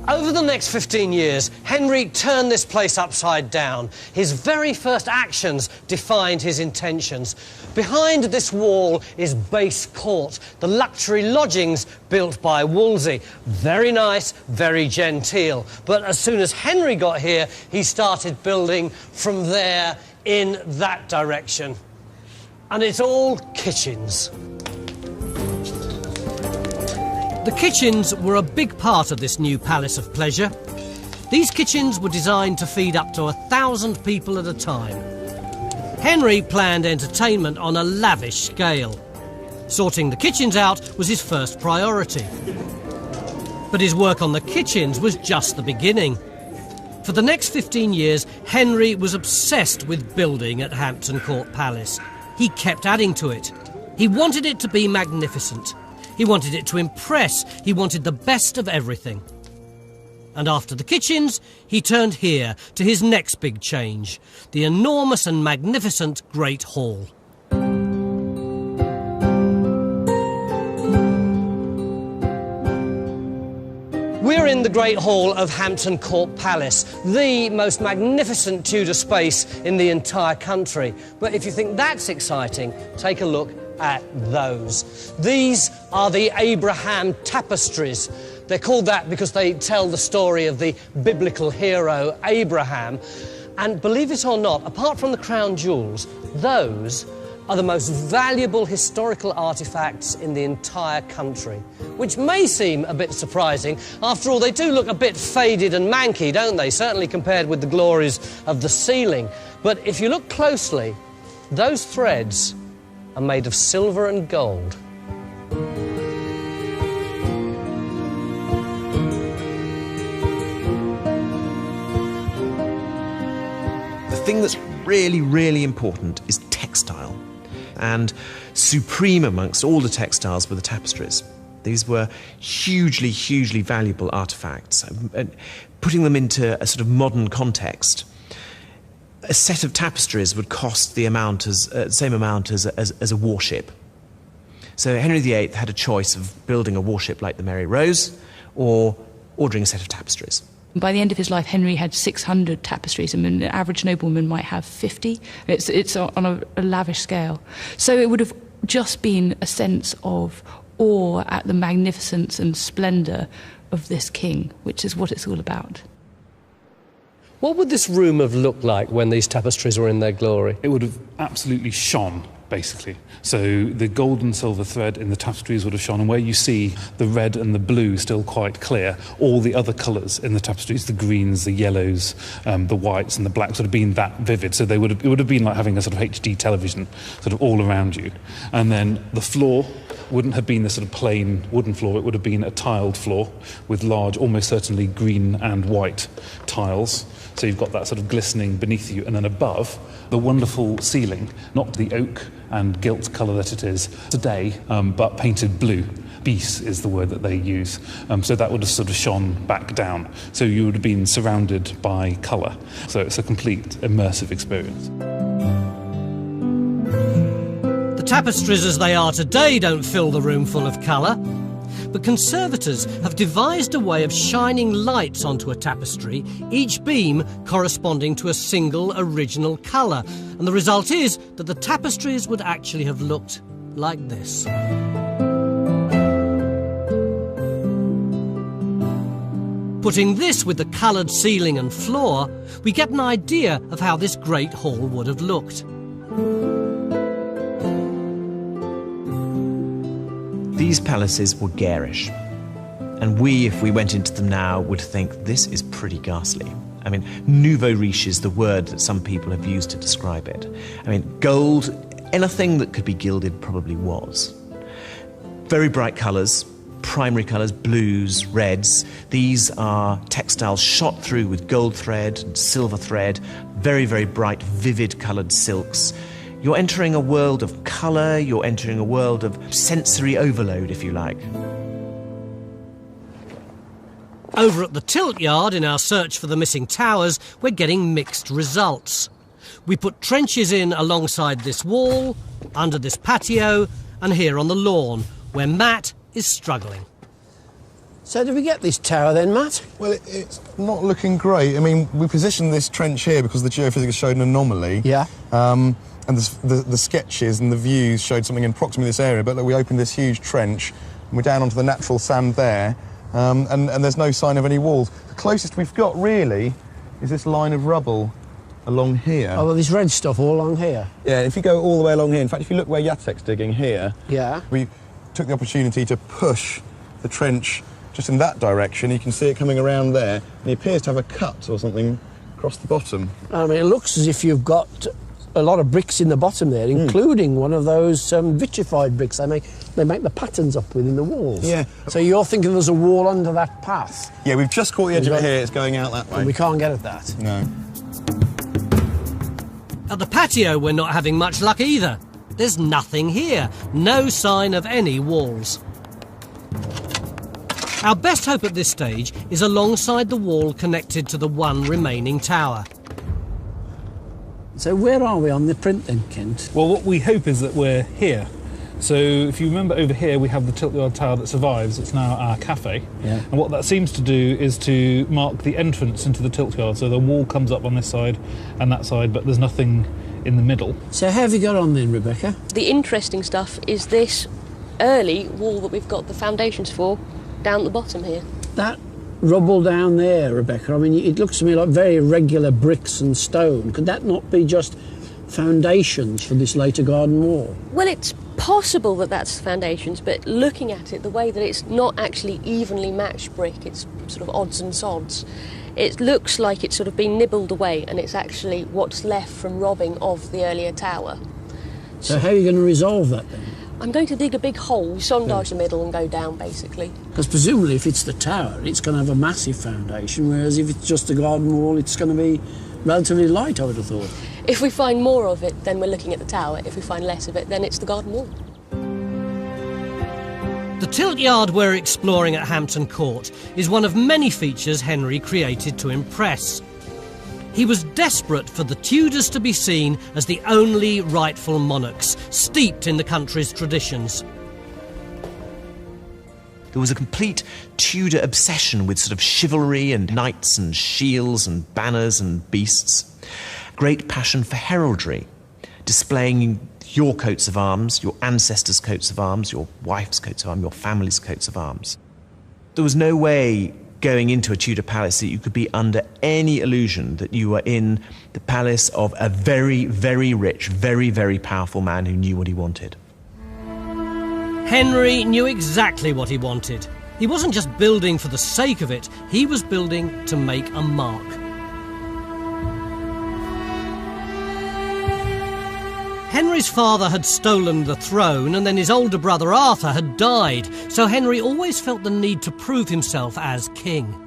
Over the next 15 years, Henry turned this place upside down. His very first actions defined his intentions. Behind this wall is Base Court, the luxury lodgings built by Wolsey. Very nice, very genteel. But as soon as Henry got here, he started building from there in that direction. And it's all kitchens. The kitchens were a big part of this new palace of pleasure. These kitchens were designed to feed up to 1,000 people at a time. Henry planned entertainment on a lavish scale. Sorting the kitchens out was his first priority. But his work on the kitchens was just the beginning. For the next 15 years, Henry was obsessed with building at Hampton Court Palace. He kept adding to it. He wanted it to be magnificent. He wanted it to impress. He wanted the best of everything. And after the kitchens, he turned here to his next big change, the enormous and magnificent Great Hall. We're in the Great Hall of Hampton Court Palace, the most magnificent Tudor space in the entire country. But if you think that's exciting, take a look at those. These are the Abraham Tapestries. They're called that because they tell the story of the biblical hero Abraham. And believe it or not, apart from the crown jewels, those are the most valuable historical artefacts in the entire country, which may seem a bit surprising. After all, they do look a bit faded and manky, don't they? Certainly compared with the glories of the ceiling. But if you look closely, those threads are made of silver and gold. The thing that's really, really important is textile. And supreme amongst all the textiles were the tapestries. These were hugely, hugely valuable artefacts. And putting them into a sort of modern context, a set of tapestries would cost the same amount as a warship. So Henry VIII had a choice of building a warship like the Mary Rose or ordering a set of tapestries. By the end of his life, Henry had 600 tapestries. I mean, an average nobleman might have 50. It's on a lavish scale. So it would have just been a sense of awe at the magnificence and splendour of this king, which is what it's all about. What would this room have looked like when these tapestries were in their glory? It would have absolutely shone, basically. So the gold and silver thread in the tapestries would have shone, and where you see the red and the blue still quite clear, all the other colours in the tapestries, the greens, the yellows, the whites and the blacks would have been that vivid. So it would have been like having a sort of HD television sort of all around you. And then the floor wouldn't have been the sort of plain wooden floor, it would have been a tiled floor with large, almost certainly green and white tiles. So you've got that sort of glistening beneath you, and then above, the wonderful ceiling, not the oak and gilt colour that it is today, but painted blue. Bice is the word that they use. So that would have sort of shone back down. So you would have been surrounded by colour. So it's a complete immersive experience. The tapestries as they are today don't fill the room full of colour. But conservators have devised a way of shining lights onto a tapestry, each beam corresponding to a single original colour. And the result is that the tapestries would actually have looked like this. Putting this with the coloured ceiling and floor, we get an idea of how this great hall would have looked. These palaces were garish, and we, if we went into them now, would think this is pretty ghastly. I mean, nouveau riche is the word that some people have used to describe it. I mean, gold, anything that could be gilded probably was. Very bright colours, primary colours, blues, reds. These are textiles shot through with gold thread and silver thread, very, very bright, vivid coloured silks. You're entering a world of colour, you're entering a world of sensory overload, if you like. Over at the tilt yard, in our search for the missing towers, we're getting mixed results. We put trenches in alongside this wall, under this patio, and here on the lawn, where Matt is struggling. So did we get this tower then, Matt? Well, it's not looking great. I mean, we positioned this trench here because the geophysics showed an anomaly. Yeah. And the sketches and the views showed something in proximity to this area, but look, we opened this huge trench, and we're down onto the natural sand there, and there's no sign of any walls. The closest we've got, really, is this line of rubble along here. Oh, well, this red stuff all along here? Yeah, if you go all the way along here, in fact, if you look where Jacek's digging here, yeah, we took the opportunity to push the trench just in that direction. You can see it coming around there, and he appears to have a cut or something across the bottom. I mean, it looks as if you've got a lot of bricks in the bottom there, including one of those vitrified bricks they make the patterns up with in the walls. Yeah. So you're thinking there's a wall under that path? Yeah, we've just caught the edge of it here. It's going out that way. And we can't get at that? No. At the patio, we're not having much luck either. There's nothing here. No sign of any walls. Our best hope at this stage is alongside the wall connected to the one remaining tower. So where are we on the print then, Kent? Well, what we hope is that we're here. So if you remember over here, we have the Tiltyard Tower that survives. It's now our cafe. Yeah. And what that seems to do is to mark the entrance into the Tiltyard. So the wall comes up on this side and that side, but there's nothing in the middle. So how have you got on then, Rebecca? The interesting stuff is this early wall that we've got the foundations for down the bottom here. That rubble down there, Rebecca, I mean, it looks to me like very irregular bricks and stone. Could that not be just foundations for this later garden wall? Well, it's possible that that's foundations, but looking at it, the way that it's not actually evenly matched brick, it's sort of odds and sods. It looks like it's sort of been nibbled away, and it's actually what's left from robbing of the earlier tower. So how are you going to resolve that then? I'm going to dig a big hole, sondage the middle and go down, basically. Because presumably if it's the tower, it's going to have a massive foundation, whereas if it's just a garden wall, it's going to be relatively light, I would have thought. If we find more of it, then we're looking at the tower. If we find less of it, then it's the garden wall. The Tiltyard we're exploring at Hampton Court is one of many features Henry created to impress. He was desperate for the Tudors to be seen as the only rightful monarchs, steeped in the country's traditions. There was a complete Tudor obsession with sort of chivalry and knights and shields and banners and beasts. Great passion for heraldry, displaying your coats of arms, your ancestors' coats of arms, your wife's coats of arms, your family's coats of arms. There was no way going into a Tudor palace that you could be under any illusion that you were in the palace of a very, very rich, very, very powerful man who knew what he wanted. Henry knew exactly what he wanted. He wasn't just building for the sake of it, he was building to make a mark. Henry's father had stolen the throne, and then his older brother Arthur had died, so Henry always felt the need to prove himself as king.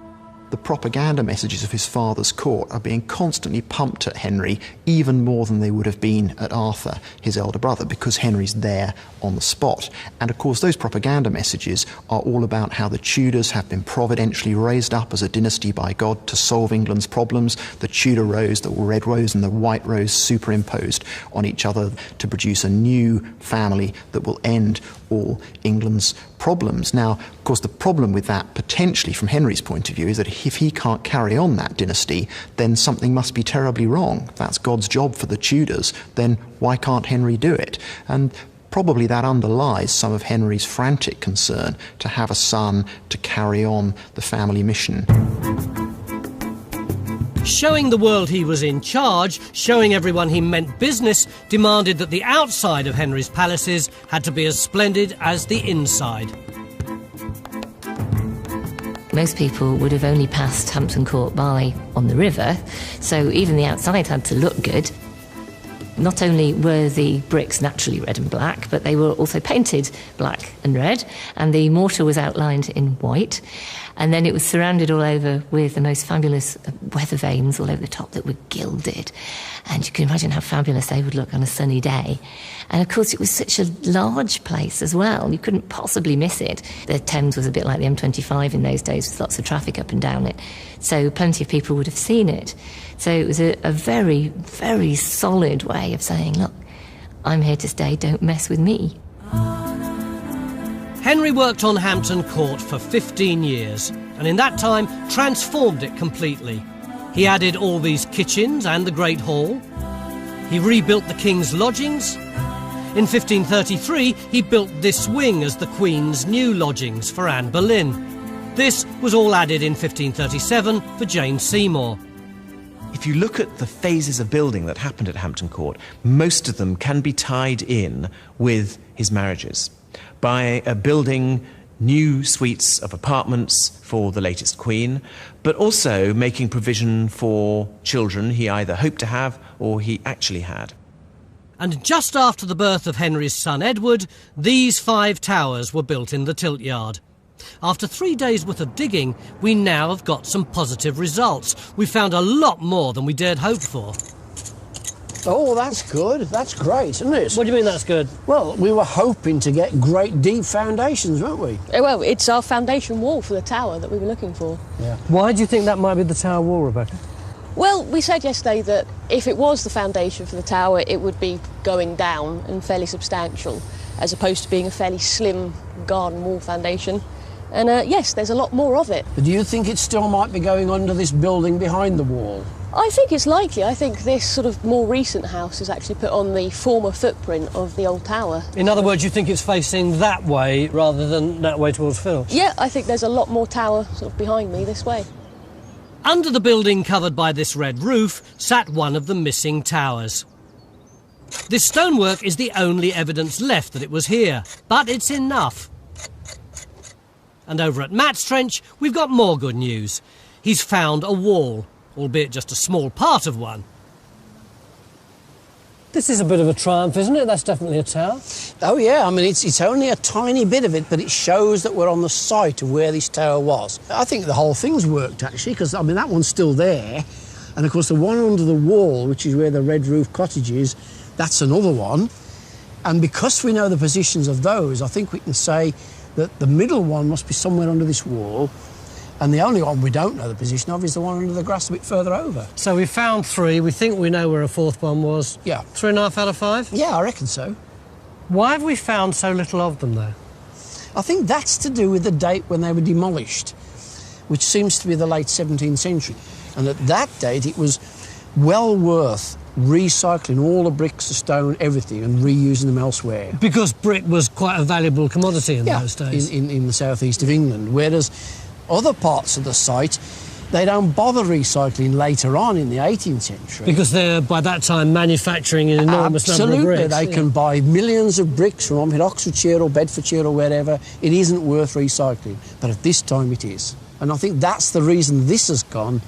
The propaganda messages of his father's court are being constantly pumped at Henry, even more than they would have been at Arthur, his elder brother, because Henry's there on the spot. And of course those propaganda messages are all about how the Tudors have been providentially raised up as a dynasty by God to solve England's problems, the Tudor rose, the red rose and the white rose superimposed on each other to produce a new family that will end all England's problems. Now, of course, the problem with that, potentially from Henry's point of view, is that if he can't carry on that dynasty, then something must be terribly wrong. If that's God's job for the Tudors, then why can't Henry do it? And probably that underlies some of Henry's frantic concern to have a son to carry on the family mission. Showing the world he was in charge, showing everyone he meant business, demanded that the outside of Henry's palaces had to be as splendid as the inside. Most people would have only passed Hampton Court by on the river, so even the outside had to look good. Not only were the bricks naturally red and black, but they were also painted black and red, and the mortar was outlined in white. And then it was surrounded all over with the most fabulous weather vanes all over the top that were gilded. And you can imagine how fabulous they would look on a sunny day. And of course, it was such a large place as well. You couldn't possibly miss it. The Thames was a bit like the M25 in those days, with lots of traffic up and down it. So plenty of people would have seen it. So it was a very, very solid way of saying, look, I'm here to stay, don't mess with me. Henry worked on Hampton Court for 15 years, and in that time transformed it completely. He added all these kitchens and the Great Hall. He rebuilt the King's lodgings. In 1533, he built this wing as the Queen's new lodgings for Anne Boleyn. This was all added in 1537 for Jane Seymour. If you look at the phases of building that happened at Hampton Court, most of them can be tied in with his marriages. By building new suites of apartments for the latest queen, but also making provision for children he either hoped to have or he actually had. And just after the birth of Henry's son Edward, these 5 towers were built in the Tiltyard. After 3 days' worth of digging, we now have got some positive results. We found a lot more than we dared hope for. Oh, that's good. That's great, isn't it? What do you mean that's good? Well, we were hoping to get great deep foundations, weren't we? Well, it's our foundation wall for the tower that we were looking for. Yeah. Why do you think that might be the tower wall, Rebecca? Well, we said yesterday that if it was the foundation for the tower, it would be going down and fairly substantial, as opposed to being a fairly slim garden wall foundation. And yes, there's a lot more of it. But do you think it still might be going under this building behind the wall? I think it's likely. I think this sort of more recent house is actually put on the former footprint of the old tower. In other words, you think it's facing that way rather than that way towards Phil? Yeah, I think there's a lot more tower sort of behind me this way. Under the building covered by this red roof sat one of the missing towers. This stonework is the only evidence left that it was here, but it's enough. And over at Matt's trench, we've got more good news. He's found a wall, albeit just a small part of one. This is a bit of a triumph, isn't it? That's definitely a tower. Oh, yeah. I mean, it's only a tiny bit of it, but it shows that we're on the site of where this tower was. I think the whole thing's worked, actually, because, I mean, that one's still there. And, of course, the one under the wall, which is where the red roof cottage is, that's another one. And because we know the positions of those, I think we can say that the middle one must be somewhere under this wall. And the only one we don't know the position of is the one under the grass a bit further over. So we found 3. We think we know where a 4th one was. Yeah. 3.5 out of 5? Yeah, I reckon so. Why have we found so little of them, though? I think that's to do with the date when they were demolished, which seems to be the late 17th century. And at that date, it was well worth recycling all the bricks, the stone, everything, and reusing them elsewhere. Because brick was quite a valuable commodity in those days. In the southeast of England, whereas other parts of the site, they don't bother recycling later on in the 18th century. Because they're, by that time, manufacturing an enormous number of bricks. Absolutely, they can buy millions of bricks from Oxfordshire or Bedfordshire or wherever. It isn't worth recycling, but at this time it is. And I think that's the reason this has gone,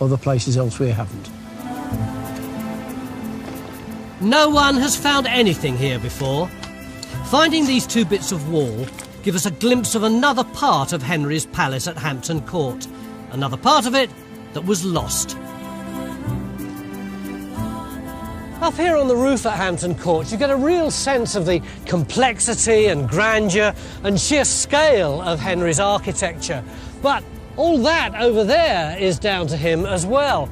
other places elsewhere haven't. No one has found anything here before. Finding these 2 bits of wall give us a glimpse of another part of Henry's palace at Hampton Court, another part of it that was lost. Up here on the roof at Hampton Court, you get a real sense of the complexity and grandeur and sheer scale of Henry's architecture. But all that over there is down to him as well.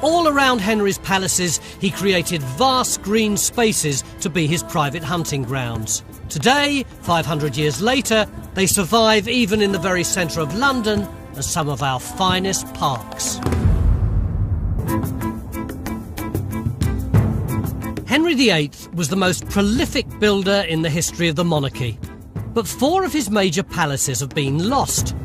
All around Henry's palaces, he created vast green spaces to be his private hunting grounds. Today, 500 years later, they survive even in the very centre of London as some of our finest parks. Henry VIII was the most prolific builder in the history of the monarchy, but 4 of his major palaces have been lost.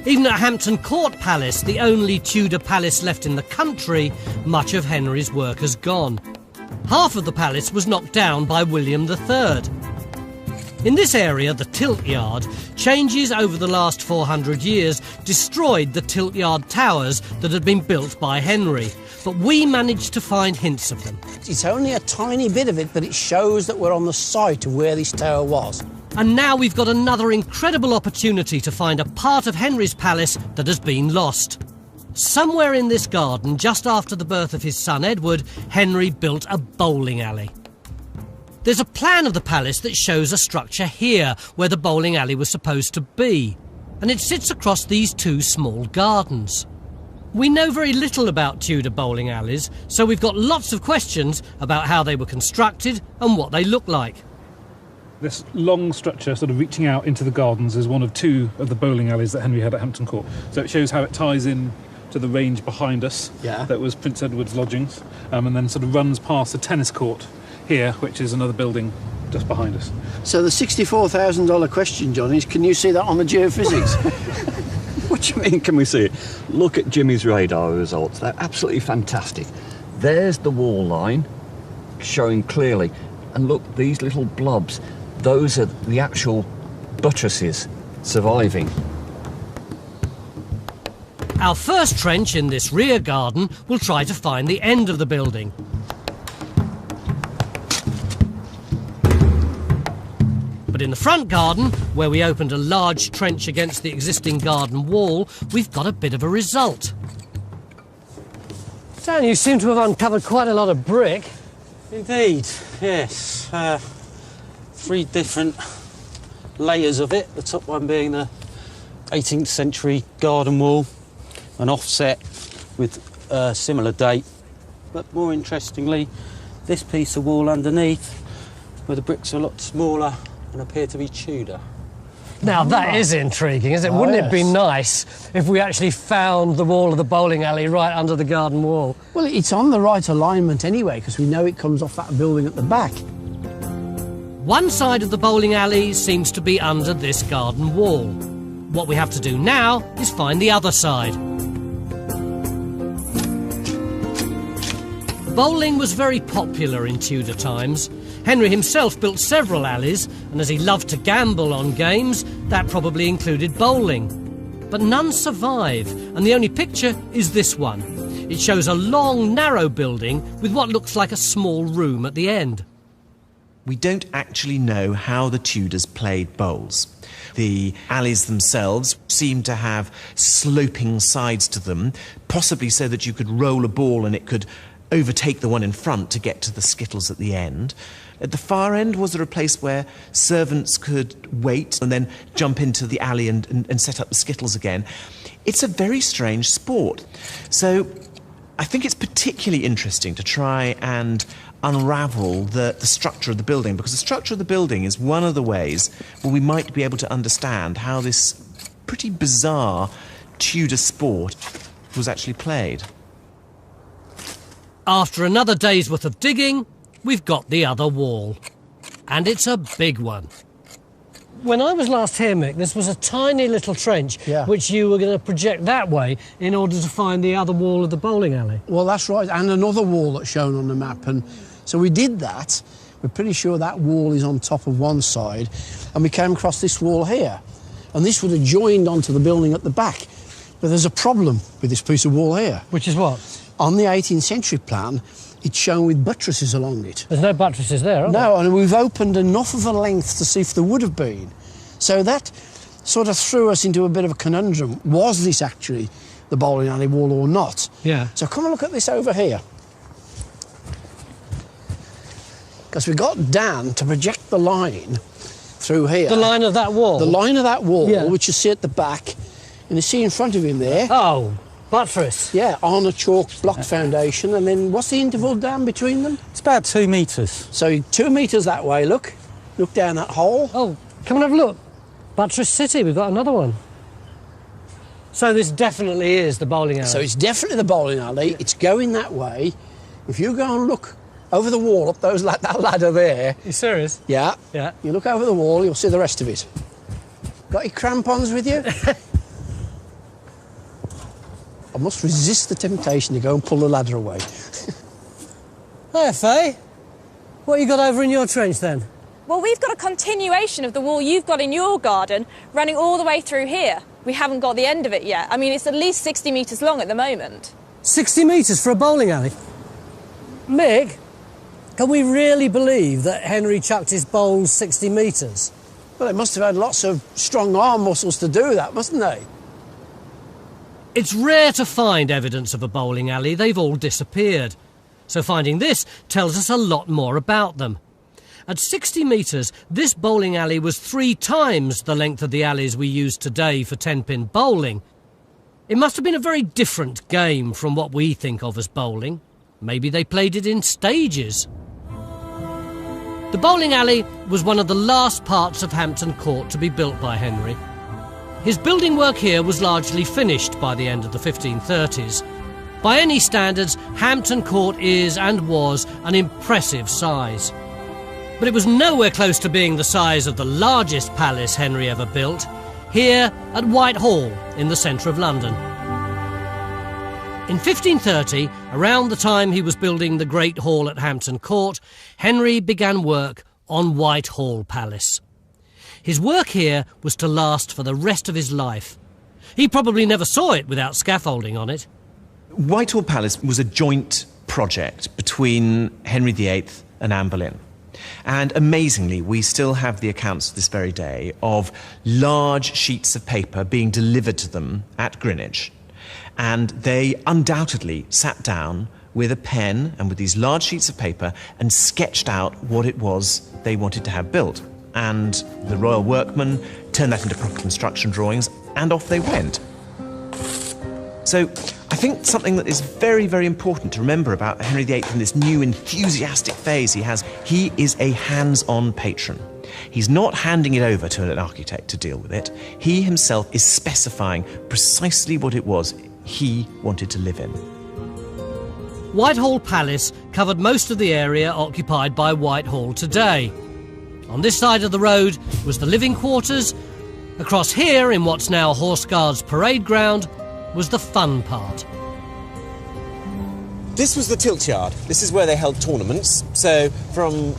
Even at Hampton Court Palace, the only Tudor palace left in the country, much of Henry's work has gone. Half of the palace was knocked down by William III. In this area, the tilt yard, changes over the last 400 years destroyed the tilt yard towers that had been built by Henry, but we managed to find hints of them. It's only a tiny bit of it, but it shows that we're on the site of where this tower was. And now we've got another incredible opportunity to find a part of Henry's palace that has been lost. Somewhere in this garden, just after the birth of his son Edward, Henry built a bowling alley. There's a plan of the palace that shows a structure here, where the bowling alley was supposed to be, and it sits across these 2 small gardens. We know very little about Tudor bowling alleys, so we've got lots of questions about how they were constructed and what they look like. This long structure sort of reaching out into the gardens is one of 2 of the bowling alleys that Henry had at Hampton Court. So it shows how it ties in to the range behind us. Yeah. That was Prince Edward's lodgings, and then sort of runs past the tennis court here, which is another building just behind us. So the $64,000 question, John, is can you see that on the geophysics? What do you mean, can we see it? Look at Jimmy's radar results. They're absolutely fantastic. There's the wall line showing clearly. And look, these little blobs, those are the actual buttresses surviving. Our first trench in this rear garden will try to find the end of the building. But in the front garden, where we opened a large trench against the existing garden wall, we've got a bit of a result. Dan, you seem to have uncovered quite a lot of brick. Indeed, yes. 3 different layers of it, the top one being the 18th century garden wall, an offset with a similar date, but more interestingly, this piece of wall underneath, where the bricks are a lot smaller and appear to be Tudor. Now that is intriguing, isn't it? Wouldn't it be nice if we actually found the wall of the bowling alley right under the garden wall? Well, it's on the right alignment anyway, because we know it comes off that building at the back. One side of the bowling alley seems to be under this garden wall. What we have to do now is find the other side. Bowling was very popular in Tudor times. Henry himself built several alleys, and as he loved to gamble on games, that probably included bowling. But none survive, and the only picture is this one. It shows a long, narrow building with what looks like a small room at the end. We don't actually know how the Tudors played bowls. The alleys themselves seem to have sloping sides to them, possibly so that you could roll a ball and it could overtake the one in front to get to the skittles at the end. At the far end, was there a place where servants could wait and then jump into the alley and set up the skittles again? It's a very strange sport. So I think it's particularly interesting to try and unravel the structure of the building, because the structure of the building is one of the ways where we might be able to understand how this pretty bizarre Tudor sport was actually played. After another day's worth of digging, we've got the other wall. And it's a big one. When I was last here, Mick, this was a tiny little trench which you were going to project that way in order to find the other wall of the bowling alley. Well, that's right, and another wall that's shown on the map. And so we did that. We're pretty sure that wall is on top of one side, and we came across this wall here. And this would have joined onto the building at the back. But there's a problem with this piece of wall here. Which is what? On the 18th century plan, it's shown with buttresses along it. There's no buttresses there, are there? No, and we've opened enough of a length to see if there would have been. So that sort of threw us into a bit of a conundrum. Was this actually the bowling alley wall or not? Yeah. So come and look at this over here. Because we got Dan to project the line through here. The line of that wall? The line of that wall, which you see at the back, and you see in front of him there. Oh, buttress. Yeah, on a chalk block foundation, and then what's the interval down between them? It's about 2 metres. So 2 metres that way, look. Look down that hole. Oh, come and have a look. Buttress City, we've got another one. So this definitely is the bowling alley? So it's definitely the bowling alley. It's going that way. If you go and look over the wall, up that ladder there. You serious? Yeah. Yeah. You look over the wall, you'll see the rest of it. Got your crampons with you? I must resist the temptation to go and pull the ladder away. Hey, Faye. What you got over in your trench, then? Well, we've got a continuation of the wall you've got in your garden running all the way through here. We haven't got the end of it yet. I mean, it's at least 60 metres long at the moment. 60 metres for a bowling alley? Mick, can we really believe that Henry chucked his bowls 60 metres? Well, they must have had lots of strong arm muscles to do that, mustn't they? It's rare to find evidence of a bowling alley. They've all disappeared. So finding this tells us a lot more about them. At 60 metres, this bowling alley was 3 times the length of the alleys we use today for 10-pin bowling. It must have been a very different game from what we think of as bowling. Maybe they played it in stages. The bowling alley was one of the last parts of Hampton Court to be built by Henry. His building work here was largely finished by the end of the 1530s. By any standards, Hampton Court is and was an impressive size. But it was nowhere close to being the size of the largest palace Henry ever built, here at Whitehall in the centre of London. In 1530, around the time he was building the Great Hall at Hampton Court, Henry began work on Whitehall Palace. His work here was to last for the rest of his life. He probably never saw it without scaffolding on it. Whitehall Palace was a joint project between Henry VIII and Anne Boleyn. And amazingly, we still have the accounts this very day of large sheets of paper being delivered to them at Greenwich. And they undoubtedly sat down with a pen and with these large sheets of paper and sketched out what it was they wanted to have built. And the royal workmen turned that into proper construction drawings, and off they went. So I think something that is very, very important to remember about Henry VIII in this new enthusiastic phase he has, he is a hands-on patron. He's not handing it over to an architect to deal with it. He himself is specifying precisely what it was he wanted to live in. Whitehall Palace covered most of the area occupied by Whitehall today. On this side of the road was the living quarters. Across here, in what's now Horse Guards Parade Ground, was the fun part. This was the tilt yard. This is where they held tournaments. So from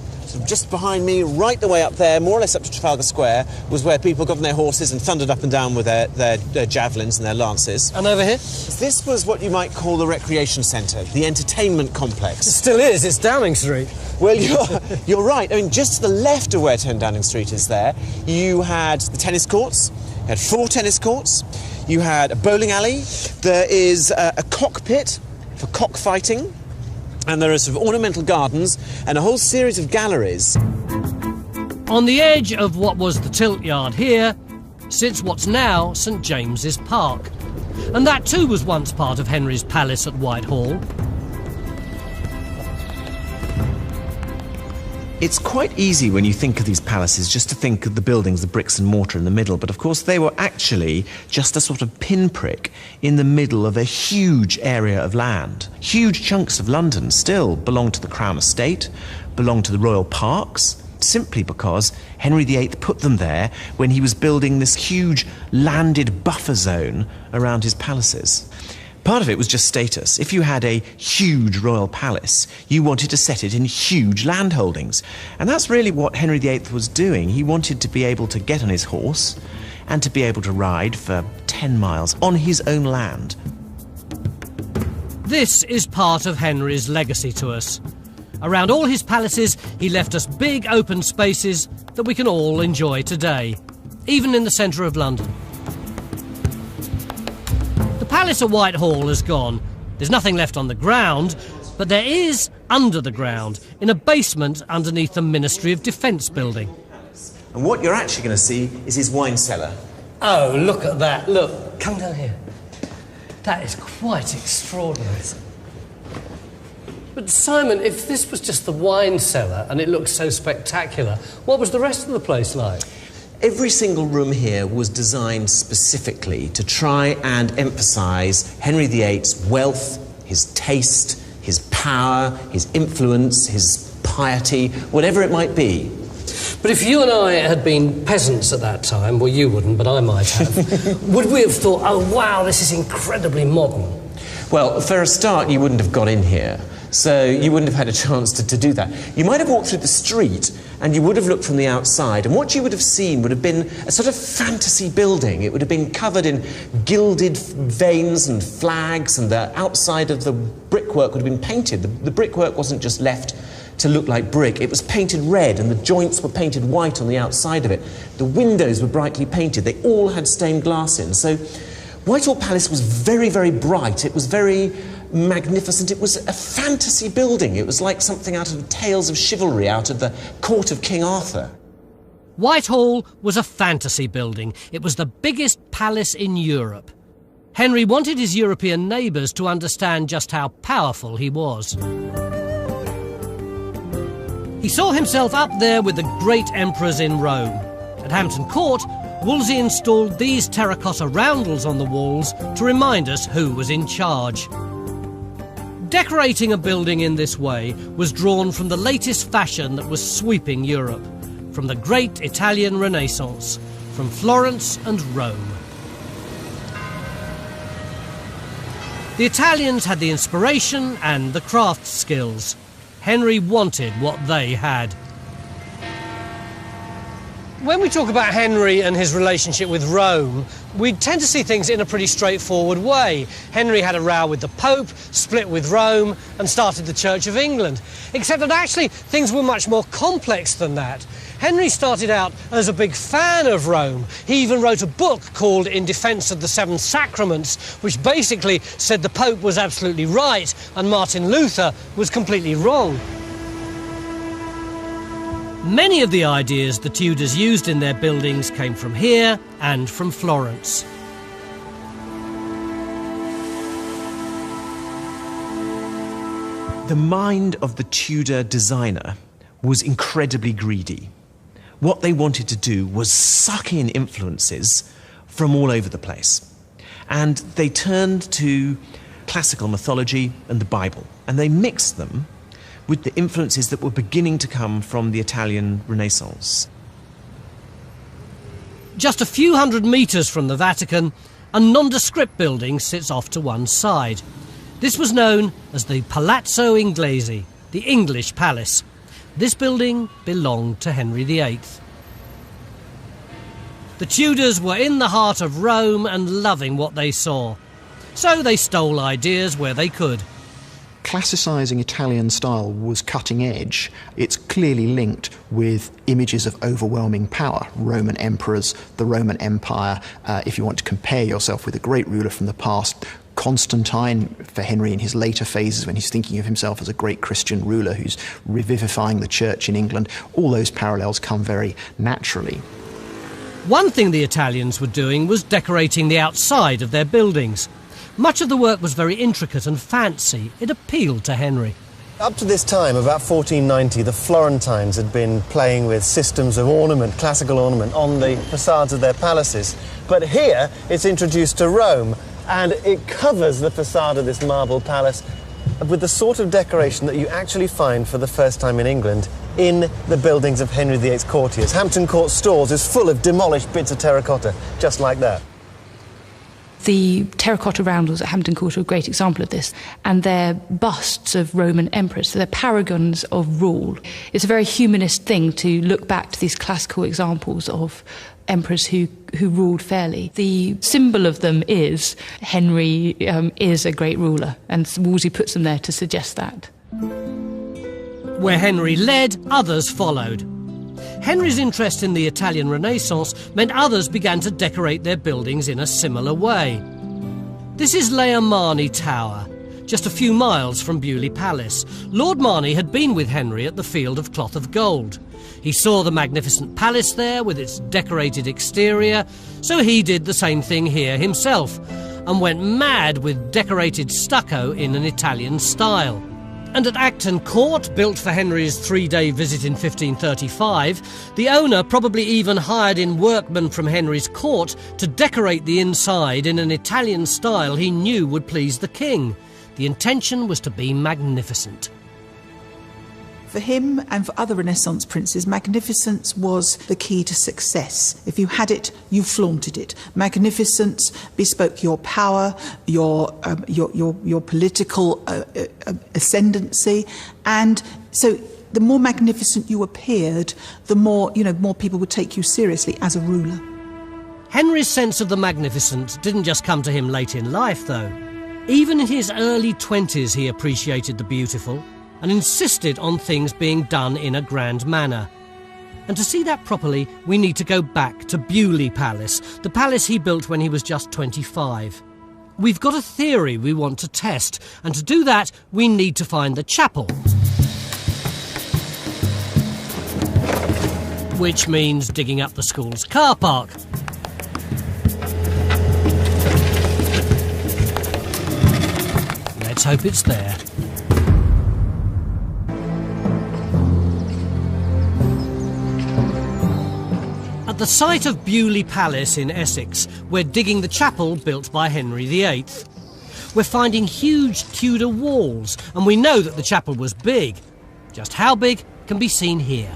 just behind me, right the way up there, more or less up to Trafalgar Square, was where people got on their horses and thundered up and down with their javelins and their lances. And over here? This was what you might call the recreation centre, the entertainment complex. It still is, it's Downing Street. Well, you're right. I mean, just to the left of where 10 Downing Street is there, you had the tennis courts, you had 4 tennis courts, you had a bowling alley, there is a cockpit for cockfighting, and there are sort of ornamental gardens and a whole series of galleries. On the edge of what was the tilt yard here sits what's now St James's Park. And that too was once part of Henry's palace at Whitehall. It's quite easy when you think of these palaces just to think of the buildings, the bricks and mortar in the middle, but of course they were actually just a sort of pinprick in the middle of a huge area of land. Huge chunks of London still belong to the Crown Estate, belong to the royal parks, simply because Henry VIII put them there when he was building this huge landed buffer zone around his palaces. Part of it was just status. If you had a huge royal palace, you wanted to set it in huge landholdings. And that's really what Henry VIII was doing. He wanted to be able to get on his horse and to be able to ride for 10 miles on his own land. This is part of Henry's legacy to us. Around all his palaces, he left us big open spaces that we can all enjoy today, even in the centre of London. The palace at Whitehall is gone. There's nothing left on the ground, but there is under the ground, in a basement underneath the Ministry of Defence building. And what you're actually going to see is his wine cellar. Oh, look at that. Look, come down here. That is quite extraordinary. But Simon, if this was just the wine cellar and it looked so spectacular, what was the rest of the place like? Every single room here was designed specifically to try and emphasise Henry VIII's wealth, his taste, his power, his influence, his piety, whatever it might be. But if you and I had been peasants at that time, well, you wouldn't, but I might have, would we have thought, oh, wow, this is incredibly modern? Well, for a start, you wouldn't have got in here, so you wouldn't have had a chance to do that. You might have walked through the street and you would have looked from the outside, and what you would have seen would have been a sort of fantasy building. It would have been covered in gilded vanes and flags, and the outside of the brickwork would have been painted. The brickwork wasn't just left to look like brick. It was painted red, and the joints were painted white on the outside of it. The windows were brightly painted. They all had stained glass in. So Whitehall Palace was very, very bright. It was very magnificent. It was a fantasy building. It was like something out of tales of chivalry, out of the court of King Arthur. Whitehall was a fantasy building. It was the biggest palace in Europe. Henry wanted his European neighbours to understand just how powerful he was. He saw himself up there with the great emperors in Rome. At Hampton Court, Wolsey installed these terracotta roundels on the walls to remind us who was in charge. Decorating a building in this way was drawn from the latest fashion that was sweeping Europe, from the great Italian Renaissance, from Florence and Rome. The Italians had the inspiration and the craft skills. Henry wanted what they had. When we talk about Henry and his relationship with Rome, we tend to see things in a pretty straightforward way. Henry had a row with the Pope, split with Rome, and started the Church of England. Except that actually things were much more complex than that. Henry started out as a big fan of Rome. He even wrote a book called In Defence of the Seven Sacraments, which basically said the Pope was absolutely right and Martin Luther was completely wrong. Many of the ideas the Tudors used in their buildings came from here and from Florence. The mind of the Tudor designer was incredibly greedy. What they wanted to do was suck in influences from all over the place. And they turned to classical mythology and the Bible, and they mixed them with the influences that were beginning to come from the Italian Renaissance. Just a few hundred metres from the Vatican, a nondescript building sits off to one side. This was known as the Palazzo Inglesi, the English palace. This building belonged to Henry VIII. The Tudors were in the heart of Rome and loving what they saw. So they stole ideas where they could. Classicising Italian style was cutting edge. It's clearly linked with images of overwhelming power. Roman emperors, the Roman Empire. If you want to compare yourself with a great ruler from the past, Constantine, for Henry in his later phases when he's thinking of himself as a great Christian ruler who's revivifying the church in England, all those parallels come very naturally. One thing the Italians were doing was decorating the outside of their buildings. Much of the work was very intricate and fancy. It appealed to Henry. Up to this time, about 1490, the Florentines had been playing with systems of ornament, classical ornament, on the facades of their palaces. But here, it's introduced to Rome, and it covers the facade of this marble palace with the sort of decoration that you actually find for the first time in England in the buildings of Henry VIII's courtiers. Hampton Court stores is full of demolished bits of terracotta, just like that. The terracotta roundels at Hampton Court are a great example of this, and they're busts of Roman emperors, so they're paragons of rule. It's a very humanist thing to look back to these classical examples of emperors who ruled fairly. The symbol of them is Henry is a great ruler, and Wolsey puts them there to suggest that. Where Henry led, others followed. Henry's interest in the Italian Renaissance meant others began to decorate their buildings in a similar way. This is Marnie Tower, just a few miles from Beaulieu Palace. Lord Marnie had been with Henry at the Field of Cloth of Gold. He saw the magnificent palace there with its decorated exterior, so he did the same thing here himself and went mad with decorated stucco in an Italian style. And at Acton Court, built for Henry's three-day visit in 1535, the owner probably even hired in workmen from Henry's court to decorate the inside in an Italian style he knew would please the king. The intention was to be magnificent. For him and for other Renaissance princes, magnificence was the key to success. If you had it, you flaunted it. Magnificence bespoke your power, your political ascendancy, and so the more magnificent you appeared, the more people would take you seriously as a ruler. Henry's sense of the magnificent didn't just come to him late in life, though. Even in his early 20s, he appreciated the beautiful and insisted on things being done in a grand manner. And to see that properly, we need to go back to Beaulieu Palace, the palace he built when he was just 25. We've got a theory we want to test, and to do that, we need to find the chapel. Which means digging up the school's car park. Let's hope it's there. At the site of Beaulieu Palace in Essex, we're digging the chapel built by Henry VIII. We're finding huge Tudor walls, and we know that the chapel was big. Just how big can be seen here.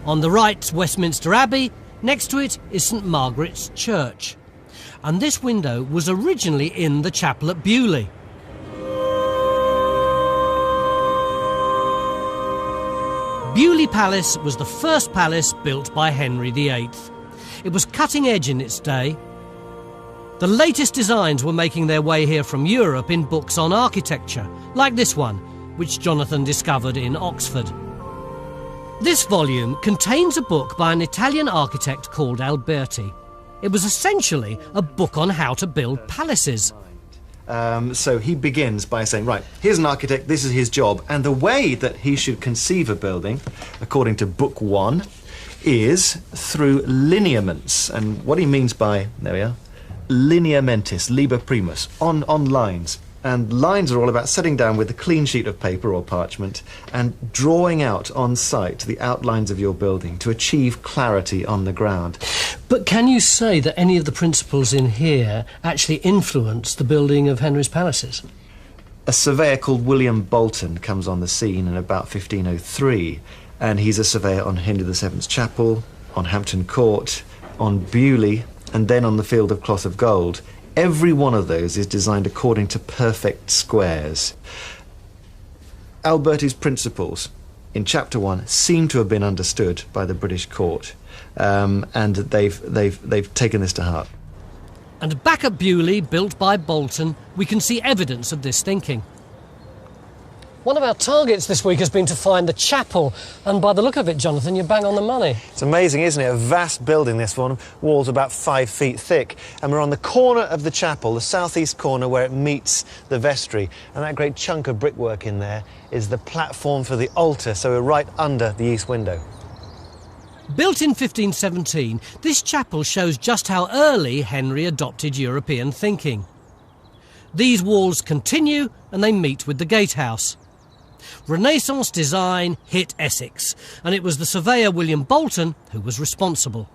On the right's Westminster Abbey, next to it is St Margaret's Church. And this window was originally in the chapel at Beaulieu. Beaulieu Palace was the first palace built by Henry VIII. It was cutting edge in its day. The latest designs were making their way here from Europe in books on architecture, like this one, which Jonathan discovered in Oxford. This volume contains a book by an Italian architect called Alberti. It was essentially a book on how to build palaces. So he begins by saying, right, here's an architect, this is his job, and the way that he should conceive a building, according to Book 1, is through lineaments. And what he means by, there we are, lineamentis, liber primus, on lines. And lines are all about sitting down with a clean sheet of paper or parchment and drawing out on site the outlines of your building to achieve clarity on the ground. But can you say that any of the principles in here actually influenced the building of Henry's palaces? A surveyor called William Bolton comes on the scene in about 1503, and he's a surveyor on Henry VII's Chapel, on Hampton Court, on Beaulieu, and then on the Field of Cloth of Gold. Every one of those is designed according to perfect squares. Alberti's principles in Chapter 1 seem to have been understood by the British court, and they've taken this to heart. And back at Beaulieu, built by Bolton, we can see evidence of this thinking. One of our targets this week has been to find the chapel, and by the look of it, Jonathan, you're bang on the money. It's amazing, isn't it? A vast building, this one. Walls about 5 feet thick. And we're on the corner of the chapel, the southeast corner where it meets the vestry. And that great chunk of brickwork in there is the platform for the altar, so we're right under the east window. Built in 1517, this chapel shows just how early Henry adopted European thinking. These walls continue and they meet with the gatehouse. Renaissance design hit Essex, and it was the surveyor William Bolton who was responsible.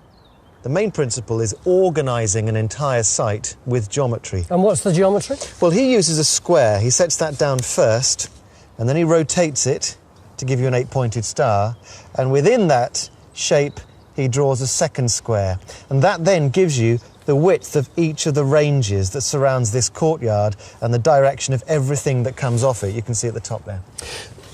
The main principle is organising an entire site with geometry. And what's the geometry? Well, he uses a square. He sets that down first, and then he rotates it to give you an 8-pointed star, and within that shape he draws a second square, and that then gives you the width of each of the ranges that surrounds this courtyard and the direction of everything that comes off it. You can see at the top there.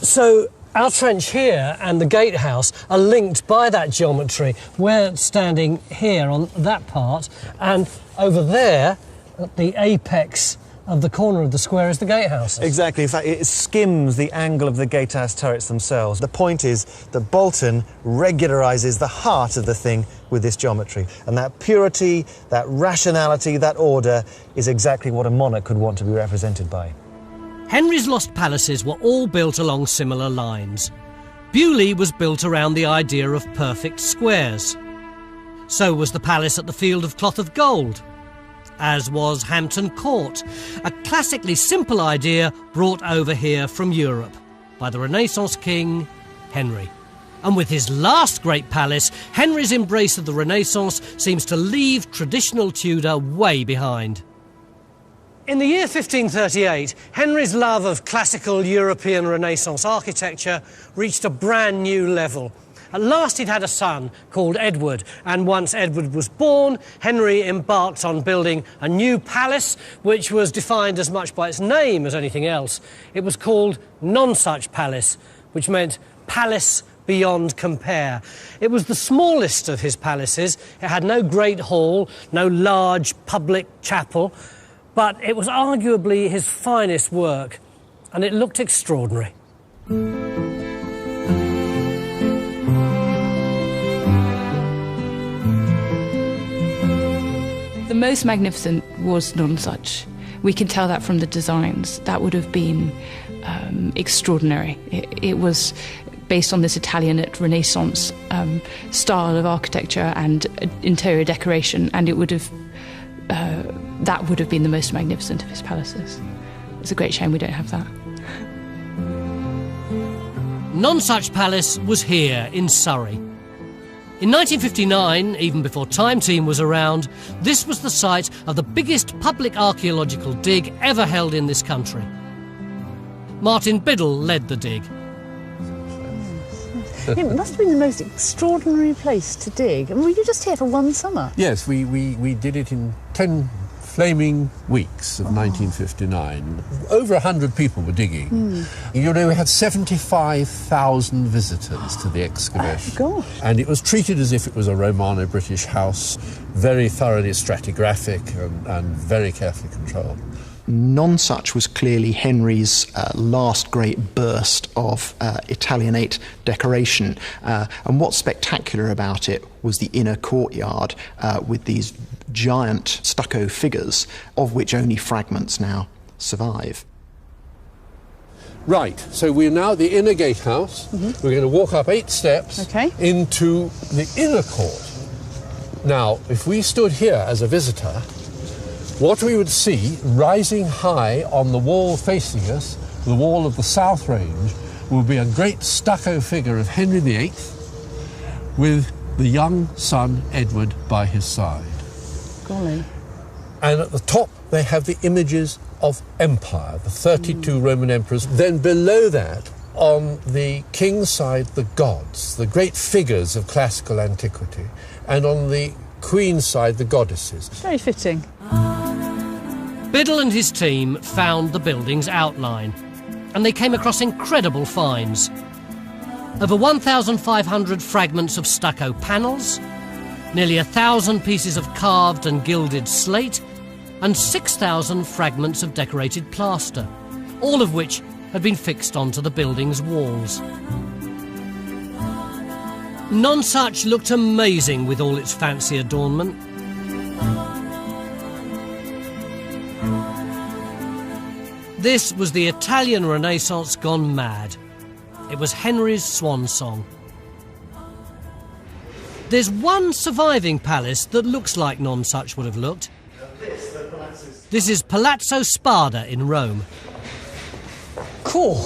So our trench here and the gatehouse are linked by that geometry. We're standing here on that part, and over there at the apex of the corner of the square is the gatehouse. Exactly. In fact, it skims the angle of the gatehouse turrets themselves. The point is that Bolton regularises the heart of the thing with this geometry. And that purity, that rationality, that order is exactly what a monarch could want to be represented by. Henry's lost palaces were all built along similar lines. Beaulieu was built around the idea of perfect squares. So was the palace at the Field of Cloth of Gold, as was Hampton Court, a classically simple idea brought over here from Europe by the Renaissance king, Henry. And with his last great palace, Henry's embrace of the Renaissance seems to leave traditional Tudor way behind. In the year 1538, Henry's love of classical European Renaissance architecture reached a brand new level. At last he'd had a son called Edward, and once Edward was born, Henry embarked on building a new palace, which was defined as much by its name as anything else. It was called Nonsuch Palace, which meant palace beyond compare. It was the smallest of his palaces. It had no great hall, no large public chapel, but it was arguably his finest work, and it looked extraordinary. The most magnificent was Nonsuch. We can tell that from the designs. That would have been extraordinary. It was based on this Italian Renaissance style of architecture and interior decoration, and it would have that would have been the most magnificent of his palaces. It's a great shame we don't have that. Nonsuch Palace was here in Surrey. In 1959, even before Time Team was around, this was the site of the biggest public archaeological dig ever held in this country. Martin Biddle led the dig. It must have been the most extraordinary place to dig. And were you just here for one summer? Yes, we did it in 10 flaming weeks of 1959. Over 100 people were digging. You know, we had 75,000 visitors to the excavation. Oh, gosh. And it was treated as if it was a Romano-British house, very thoroughly stratigraphic and very carefully controlled. Nonsuch was clearly Henry's last great burst of Italianate decoration. And what's spectacular about it was the inner courtyard with these giant stucco figures, of which only fragments now survive. Right, so we're now at the inner gatehouse. We're going to walk up 8 steps into the inner court. Now, if we stood here as a visitor, what we would see, rising high on the wall facing us, the wall of the south range, would be a great stucco figure of Henry VIII with the young son Edward by his side. Golly. And at the top they have the images of empire, the 32 Roman emperors. Then below that, on the king's side, the gods, the great figures of classical antiquity, and on the queen's side, the goddesses. Very fitting. Biddle and his team found the building's outline, and they came across incredible finds. Over 1,500 fragments of stucco panels, nearly 1,000 pieces of carved and gilded slate, and 6,000 fragments of decorated plaster, all of which had been fixed onto the building's walls. Nonsuch looked amazing with all its fancy adornment. This was the Italian Renaissance gone mad. It was Henry's swan song. There's one surviving palace that looks like Nonsuch would have looked. This is Palazzo Spada in Rome. Cool.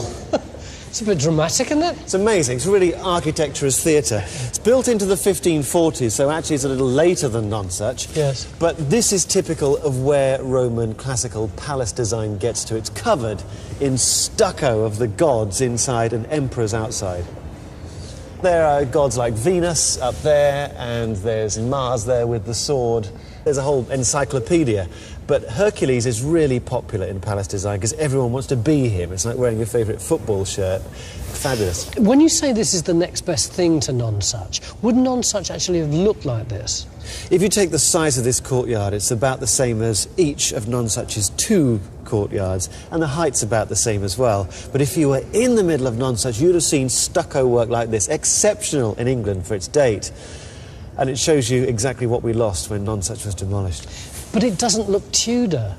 It's a bit dramatic, isn't it? It's amazing. It's really architecture as theatre. It's built into the 1540s, so actually it's a little later than Nonsuch. Yes. But this is typical of where Roman classical palace design gets to. It's covered in stucco of the gods inside and emperors outside. There are gods like Venus up there, and there's Mars there with the sword. There's a whole encyclopedia. But Hercules is really popular in palace design because everyone wants to be him. It's like wearing your favourite football shirt. Fabulous. When you say this is the next best thing to Nonsuch, would Nonsuch actually have looked like this? If you take the size of this courtyard, it's about the same as each of Nonsuch's 2 courtyards, and the height's about the same as well. But if you were in the middle of Nonsuch, you'd have seen stucco work like this, exceptional in England for its date. And it shows you exactly what we lost when Nonsuch was demolished. But it doesn't look Tudor.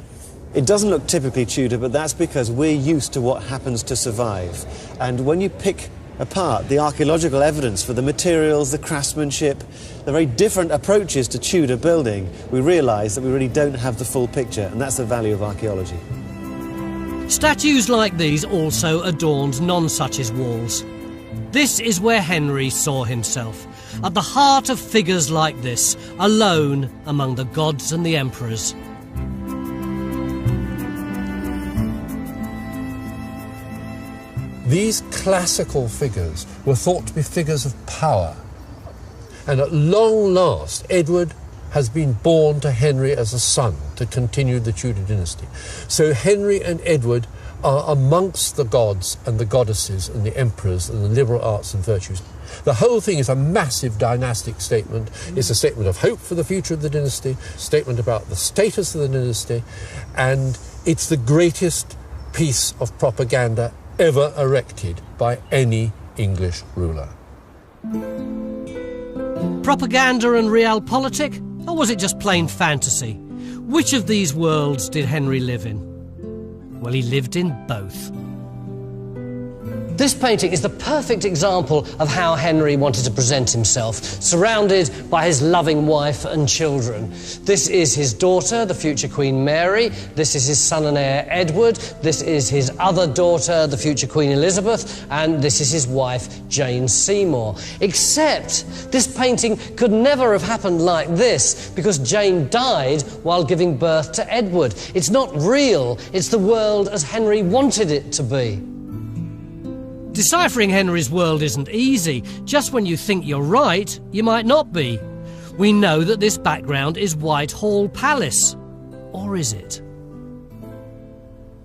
It doesn't look typically Tudor, but that's because we're used to what happens to survive. And when you pick apart the archaeological evidence for the materials, the craftsmanship, the very different approaches to Tudor building, we realise that we really don't have the full picture, and that's the value of archaeology. Statues like these also adorned Nonsuch's walls. This is where Henry saw himself, at the heart of figures like this, alone among the gods and the emperors. These classical figures were thought to be figures of power. And at long last, Edward has been born to Henry as a son to continue the Tudor dynasty. So Henry and Edward are amongst the gods and the goddesses and the emperors and the liberal arts and virtues. The whole thing is a massive dynastic statement. It's a statement of hope for the future of the dynasty, a statement about the status of the dynasty, and it's the greatest piece of propaganda ever erected by any English ruler. Propaganda and realpolitik? Or was it just plain fantasy? Which of these worlds did Henry live in? Well, he lived in both. This painting is the perfect example of how Henry wanted to present himself, surrounded by his loving wife and children. This is his daughter, the future Queen Mary. This is his son and heir, Edward. This is his other daughter, the future Queen Elizabeth. And this is his wife, Jane Seymour. Except this painting could never have happened like this because Jane died while giving birth to Edward. It's not real. It's the world as Henry wanted it to be. Deciphering Henry's world isn't easy. Just when you think you're right, you might not be. We know that this background is Whitehall Palace. Or is it?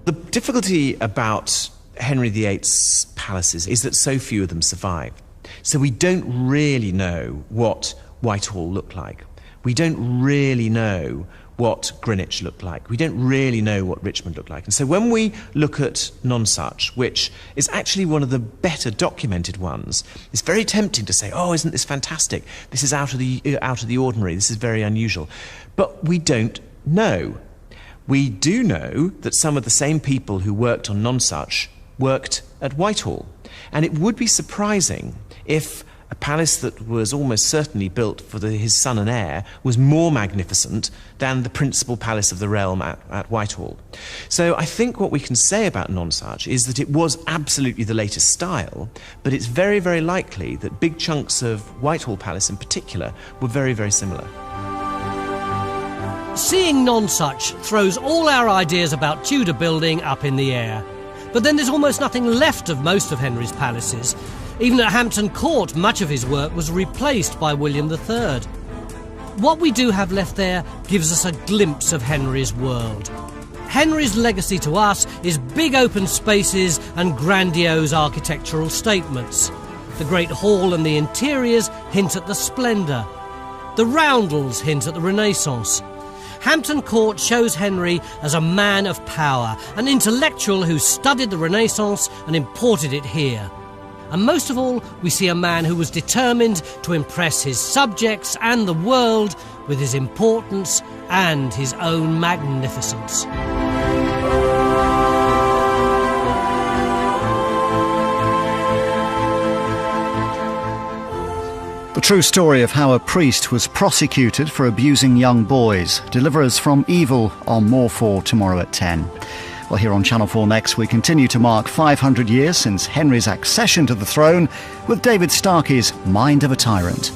The difficulty about Henry VIII's palaces is that so few of them survive. So we don't really know what Whitehall looked like. We don't really know what Greenwich looked like. We don't really know what Richmond looked like. And so when we look at Nonsuch, which is actually one of the better documented ones, it's very tempting to say, oh, isn't this fantastic? This is out of the ordinary. This is very unusual. But we don't know. We do know that some of the same people who worked on Nonsuch worked at Whitehall. And it would be surprising if a palace that was almost certainly built for his son and heir was more magnificent than the principal palace of the realm at Whitehall. So I think what we can say about Nonsuch is that it was absolutely the latest style, but it's very, very likely that big chunks of Whitehall Palace in particular were very, very similar. Seeing Nonsuch throws all our ideas about Tudor building up in the air. But then there's almost nothing left of most of Henry's palaces. Even at Hampton Court, much of his work was replaced by William III. What we do have left there gives us a glimpse of Henry's world. Henry's legacy to us is big open spaces and grandiose architectural statements. The Great Hall and the interiors hint at the splendour. The roundels hint at the Renaissance. Hampton Court shows Henry as a man of power, an intellectual who studied the Renaissance and imported it here. And most of all, we see a man who was determined to impress his subjects and the world with his importance and his own magnificence. The true story of how a priest was prosecuted for abusing young boys. Deliverers from Evil on More 4 tomorrow at 10. Well, here on Channel 4 Next, we continue to mark 500 years since Henry's accession to the throne with David Starkey's Mind of a Tyrant.